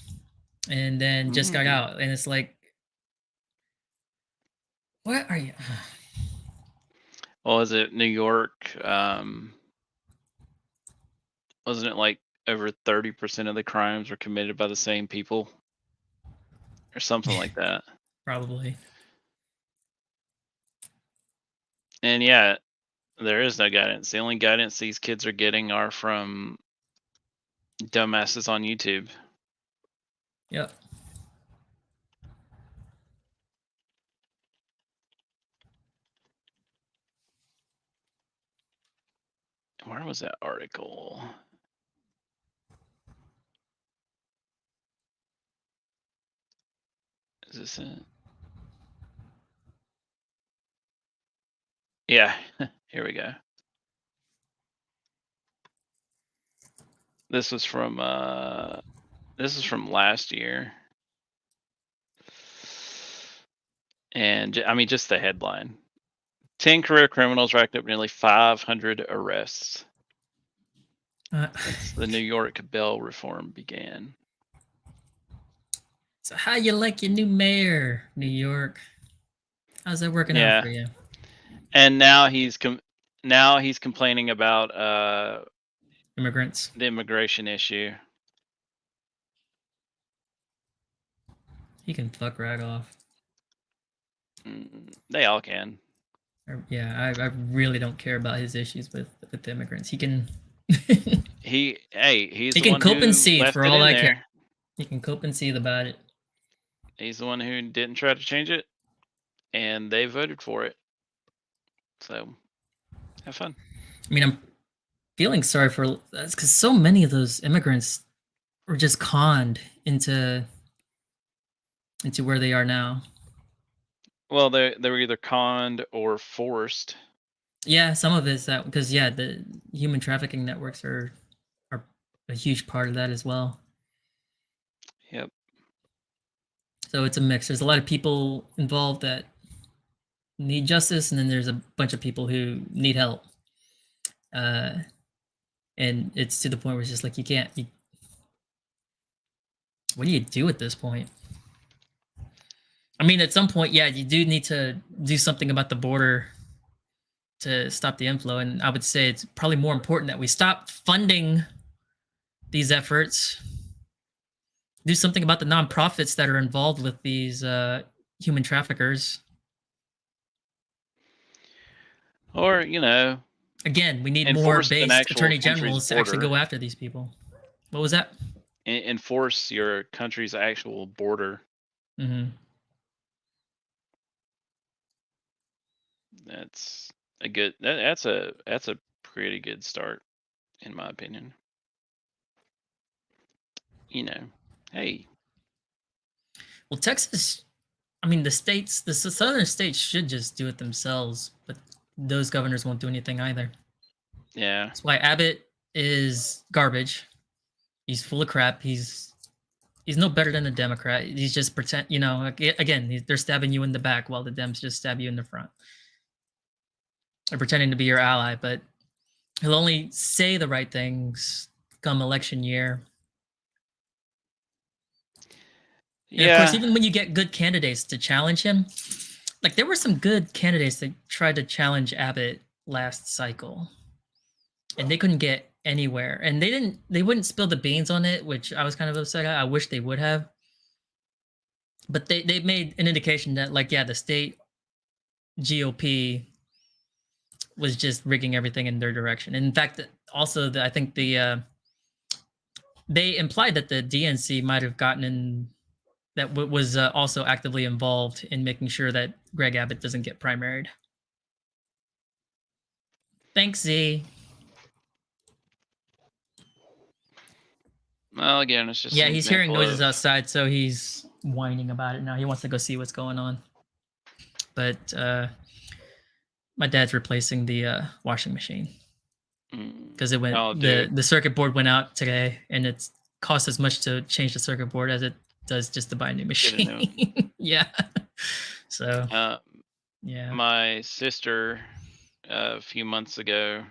and then just got out. And it's like, what are you? Well, was it New York? Wasn't it like over 30% of the crimes were committed by the same people? Or something like that. Probably. And yeah, there is no guidance. The only guidance these kids are getting are from dumbasses on YouTube. Yep. Where was that article? Is this it? Yeah, here we go. This was from last year. And I mean, just the headline. 10 career criminals racked up nearly 500 arrests since the New York bail reform began. So how you like your new mayor, New York? How's that working out for you? And now he's complaining about Immigrants. the immigration issue. He can fuck right off. They all can. Yeah, I really don't care about his issues with the immigrants. He can. He he can cope and seethe for all I care. He can cope and seethe about it. He's the one who didn't try to change it, and they voted for it. So, have fun. I mean, I'm feeling sorry for that's because so many of those immigrants were just conned into where they are now. Well, they were either conned or forced. Yeah, some of it's that because the human trafficking networks are a huge part of that as well. Yep. So it's a mix. There's a lot of people involved that need justice, and then there's a bunch of people who need help. And it's to the point where it's just like what do you do at this point? I mean, at some point, you do need to do something about the border to stop the inflow. And I would say it's probably more important that we stop funding these efforts, do something about the nonprofits that are involved with these human traffickers. Or, again, we need more based attorney generals to actually go after these people. What was that? Enforce your country's actual border. Mm-hmm. That's a good. That's a pretty good start, in my opinion. Hey. Well, Texas. I mean, the southern states should just do it themselves, but those governors won't do anything either. Yeah. That's why Abbott is garbage. He's full of crap. He's no better than a Democrat. He's just pretend. Again, they're stabbing you in the back while the Dems just stab you in the front. They're pretending to be your ally, but he'll only say the right things come election year. And of course, even when you get good candidates to challenge him, like there were some good candidates that tried to challenge Abbott last cycle, and they couldn't get anywhere. And they wouldn't spill the beans on it, which I was kind of upset at. I wish they would have. But they made an indication that the state GOP was just rigging everything in their direction. And in fact, also I think they implied that the DNC might have gotten in, that was also actively involved in making sure that Greg Abbott doesn't get primaried. Thanks, Z. Well, again, it's just Yeah, an he's hearing example noises of- outside, so he's whining about it now. He wants to go see what's going on. But my dad's replacing the washing machine because it went Oh, dude. the circuit board went out today, and it's cost as much to change the circuit board as it does just to buy a new Get a new one. machine. Yeah. So yeah. My sister, a few months ago,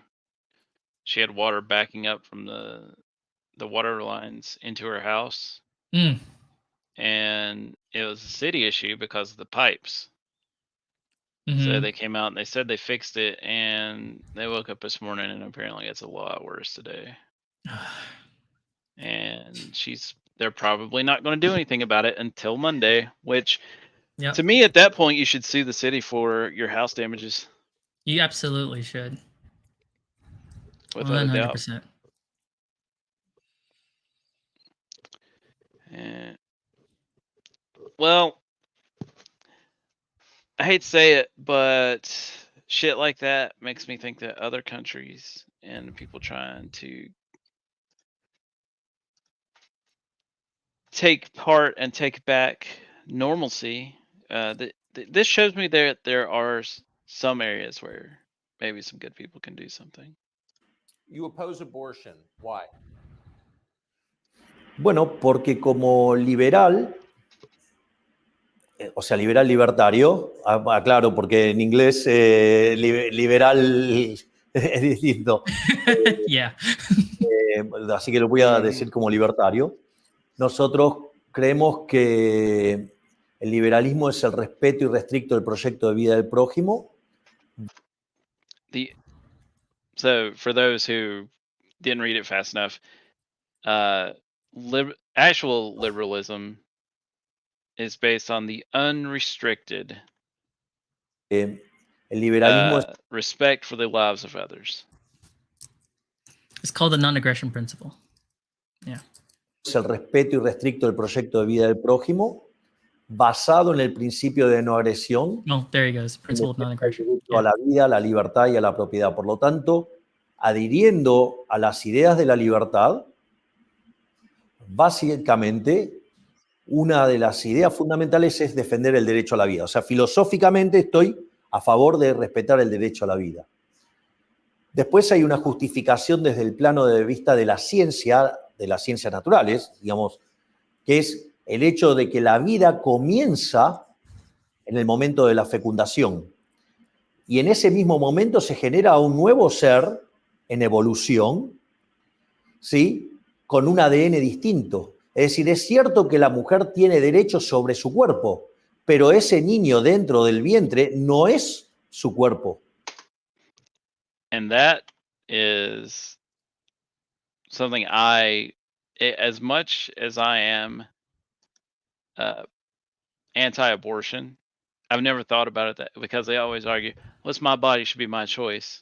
she had water backing up from the water lines into her house, Mm. and it was a city issue because of the pipes. So Mhm. they came out and they said they fixed it, and they woke up this morning and apparently it's a lot worse today. And they're probably not going to do anything about it until Monday, which Yep. to me at that point you should sue the city for your house damages. You absolutely should. Without a doubt. 100%. And, well, I hate to say it, but shit like that makes me think that other countries and people trying to take part and take back normalcy. This shows me that there are some areas where maybe some good people can do something. You oppose abortion. Why? Bueno, porque como liberal, o sea, liberal libertario, aclaro, porque en inglés liberal es distinto. Yeah. Así que lo voy a decir como libertario. Nosotros creemos que el liberalismo es el respeto irrestricto del proyecto de vida del prójimo. So for those who didn't read it fast enough, actual liberalism is based on the unrestricted El liberalismo respect for the lives of others. It's called the non-aggression principle. Yeah. es el respeto irrestricto del proyecto de vida del prójimo, basado en el principio de no agresión. Oh, there he goes. Principle of non-aggression. A la vida, a la libertad y a la propiedad. Por lo tanto, adhiriendo a las ideas de la libertad, básicamente, una de las ideas fundamentales es defender el derecho a la vida. O sea, filosóficamente estoy a favor de respetar el derecho a la vida. Después hay una justificación desde el plano de vista de las ciencias naturales, digamos, que es el hecho de que la vida comienza en el momento de la fecundación. Y en ese mismo momento se genera un nuevo ser en evolución, ¿sí?, con un ADN distinto. Es decir, es cierto que la mujer tiene derechos sobre su cuerpo, pero ese niño dentro del vientre no es su cuerpo. And that is something as much as I am anti-abortion, I've never thought about it because they always argue, well, it's my body, should be my choice.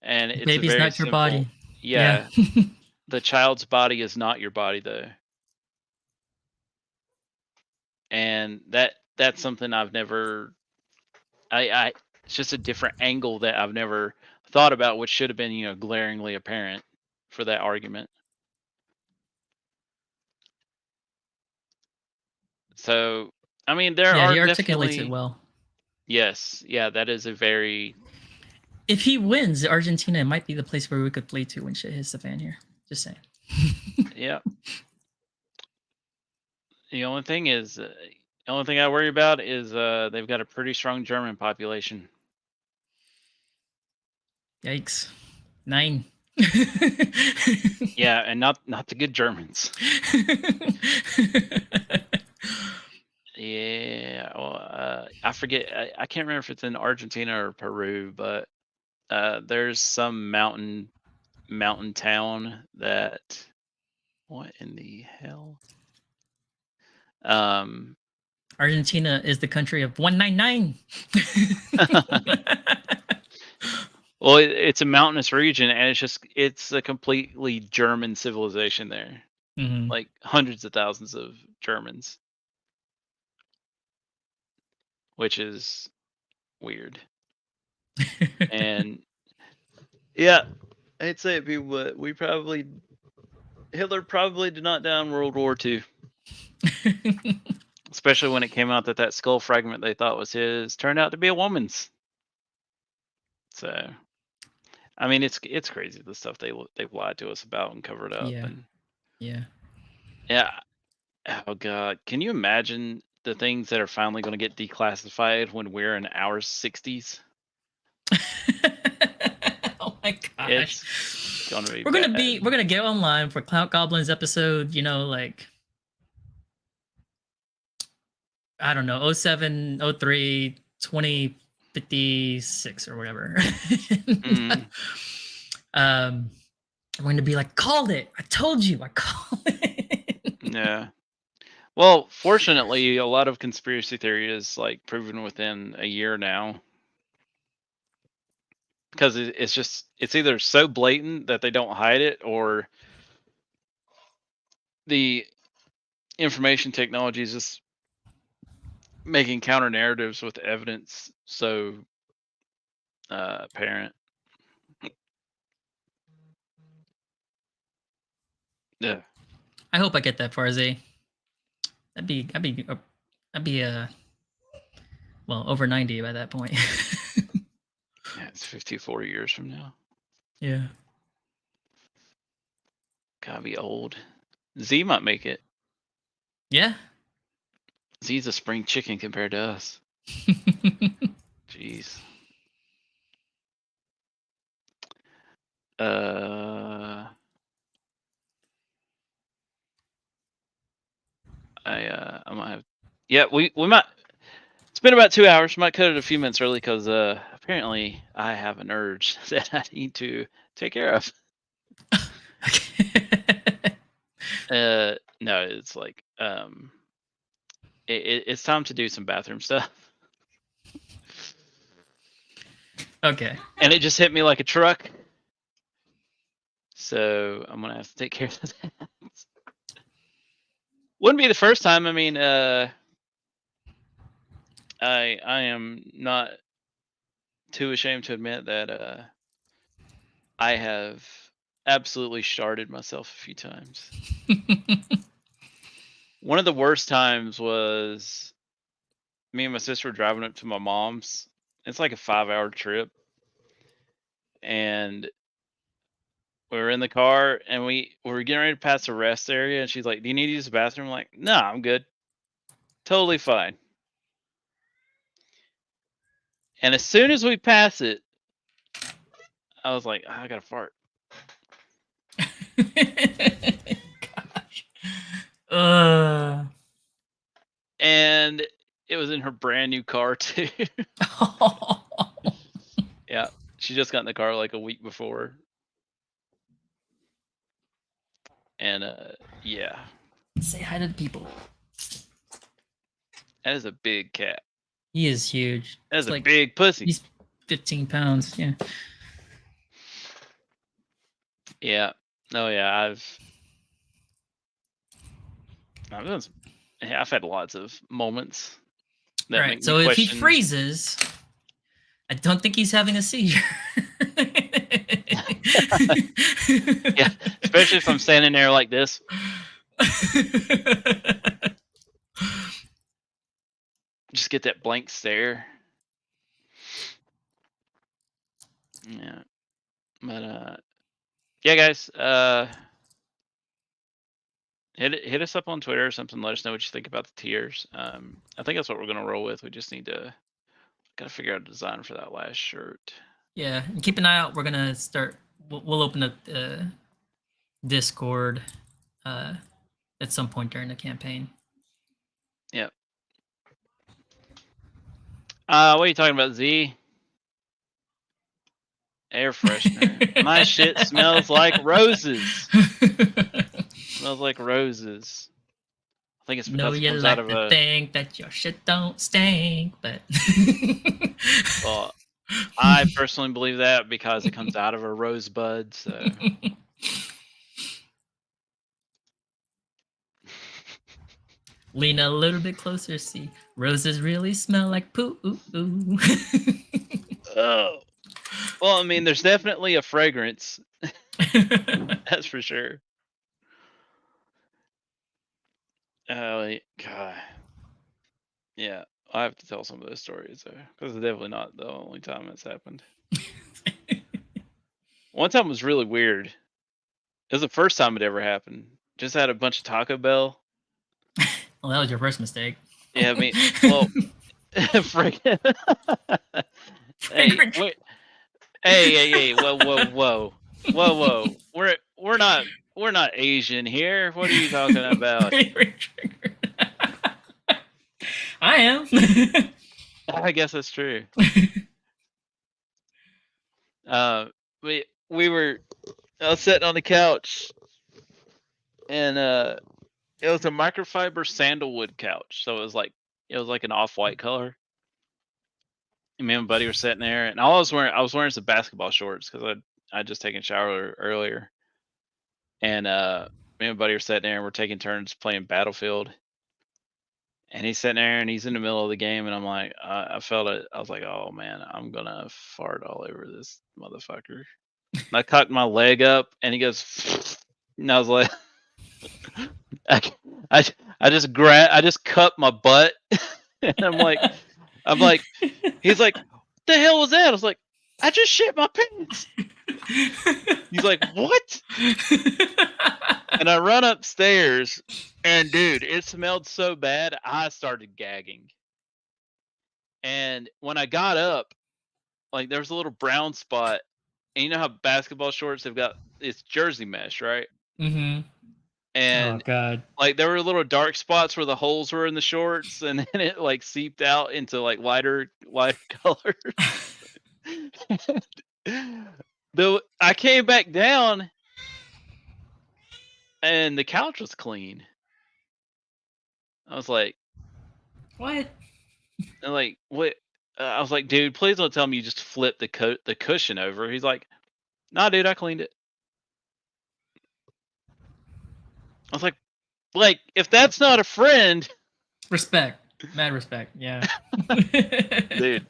And it's Baby's a very not your simple, body. Yeah. The child's body is not your body, though. And that's something I've never, it's just a different angle that I've never thought about, which should have been, glaringly apparent for that argument. So, I mean, there are he articulates definitely, it well. Yes, yeah, that is a very. If he wins, Argentina might be the place where we could play to when shit hits the fan here. Just saying. Yeah. The only thing I worry about is they've got a pretty strong German population. Yikes. 9. Yeah, and not the good Germans. Yeah, well, I forget. I can't remember if it's in Argentina or Peru, but there's some mountain town that. What in the hell? Argentina is the country of 199. Well, it's a mountainous region, and it's a completely German civilization there. Mm-hmm. Like hundreds of thousands of Germans, which is weird. And yeah, I'd say it'd be what we probably Hitler probably did not die in World War II. Especially when it came out that skull fragment they thought was his turned out to be a woman's. So, I mean, it's crazy the stuff they've lied to us about and covered up. Yeah. And Yeah. yeah. Oh God, can you imagine the things that are finally going to get declassified when we're in our 60s? Oh my gosh. It's gonna be. We're gonna bad. we're gonna get online for Clout Goblins episode, you know, like I don't know, 07, 03, 2056 or whatever. Mhm. I'm going to be like, called it. I told you, I called it. Yeah. Well, fortunately, a lot of conspiracy theory is like proven within a year now. Because it's either so blatant that they don't hide it, or the information technology is just making counter narratives with evidence so apparent. Yeah. I hope I get that far, Z. I'd be well, over 90 by that point. Yeah, it's 54 years from now. Yeah. Gotta be old. Z might make it. Yeah. Z's a spring chicken compared to us. Jeez. I might have. Yeah, we might. It's been about 2 hours. Might cut it a few minutes early because apparently I have an urge that I need to take care of. No, it's like it's time to do some bathroom stuff. Okay. And it just hit me like a truck. So I'm gonna have to take care of that. Wouldn't be the first time. I mean, I am not too ashamed to admit that I have absolutely sharded myself a few times. One of the worst times was me and my sister were driving up to my mom's. It's like a 5-hour trip. And we were in the car and we were getting ready to pass a rest area. And she's like, "Do you need to use the bathroom?" I'm like, "No, I'm good. Totally fine." And as soon as we pass it, I was like, I gotta fart. Gosh. And it was in her brand new car too. Yeah, she just got in the car like a week before. And yeah. Say hi to the people. That is a big cat. He is huge. That's It's a big pussy. He's 15 pounds. Yeah. Yeah. Oh yeah, I've had lots of moments that All right. make So me if he question. freezes, I don't think he's having a seizure. Yeah, especially if I'm standing there like this. Just get that blank stare. Yeah. But yeah, guys, hit us up on Twitter or something. Let us know what you think about the tiers. I think that's what we're gonna roll with. We just need to gotta figure out a design for that last shirt. Yeah, and keep an eye out. We're gonna start. We'll open up Discord at some point during the campaign. Yep. What are you talking about, Z? Air freshener. My shit smells like roses. Smells like roses. I think it's because it you comes like out of to a. think that your shit don't stink, but. Well, I personally believe that because it comes out of a rosebud. So. Lean a little bit closer. See, roses really smell like poo. Oh. Well, I mean, there's definitely a fragrance. That's for sure. God. Yeah, I have to tell some of those stories though, because it's definitely not the only time it's happened. One time was really weird. It was the first time it ever happened. Just had a bunch of Taco Bell. Well, that was your first mistake. Yeah, I mean, well, freaking. Hey, wait. Hey, whoa. We're not Asian here. What are you talking about? I am. I guess that's true. I was sitting on the couch, and it was a microfiber sandalwood couch, so it was like an off-white color. And me and my buddy were sitting there, and I was wearing some basketball shorts because I'd just taken a shower earlier, and me and my buddy were sitting there, and we're taking turns playing Battlefield. And he's sitting there, and he's in the middle of the game, and I'm like, I felt it. I was like, oh man, I'm gonna fart all over this motherfucker. And I cocked my leg up, and he goes, and I was like, I just cupped my butt, and I'm like, he's like, what the hell was that? I was like, I just shit my pants. He's like, what? And I run upstairs, and dude, it smelled so bad, I started gagging. And when I got up, like there was a little brown spot, and you know how basketball shorts have got it's jersey mesh, right? Mm-hmm. And oh God. like there were little dark spots where the holes were in the shorts, and then it like seeped out into like lighter colors. Though I came back down, and the couch was clean. I was like, What? and like what? I was like, dude, please don't tell me you just flipped the cushion over. He's like, nah, dude, I cleaned it. I was like if that's not a friend, Respect. Mad respect. Yeah. dude.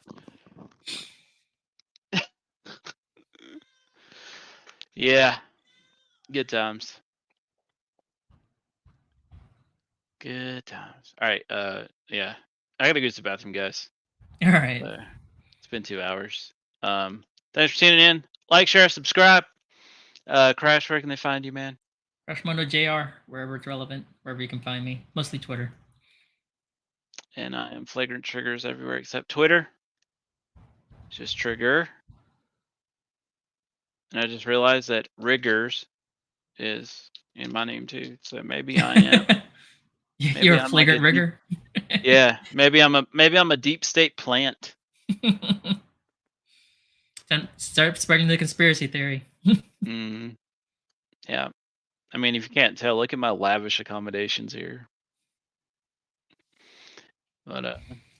Yeah, good times. Good times. All right. Yeah, I gotta go to the bathroom, guys. All right. It's been 2 hours. Thanks for tuning in. Like, share, subscribe. Crash, where can they find you, man? Crashmondo JR, wherever it's relevant, wherever you can find me. Mostly Twitter. And I am Flagrant Triggers everywhere except Twitter. It's just Trigger. And I just realized that Riggers is in my name too. So maybe I am. Maybe You're a I'm flagrant like rigger. Yeah, maybe I'm a deep state plant. Start spreading the conspiracy theory. Yeah. I mean, if you can't tell, look at my lavish accommodations here. But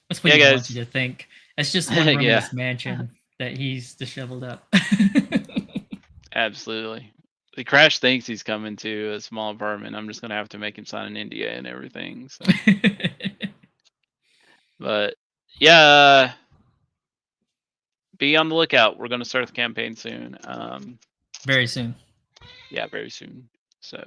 that's what yeah, he guys. wants you to think. It's just one room Yeah. in this mansion that he's disheveled up. Absolutely. The Crash thinks he's coming to a small apartment. I'm just gonna have to make him sign an NDA and everything. So. But yeah, be on the lookout. We're gonna start the campaign soon. Very soon. Yeah, very soon. So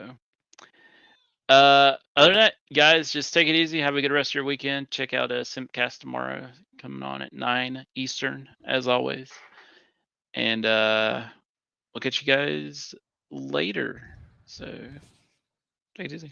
other than that, guys, just take it easy. Have a good rest of your weekend. Check out Simpcast tomorrow, coming on at 9 Eastern, as always. And we'll catch you guys later. So take it easy.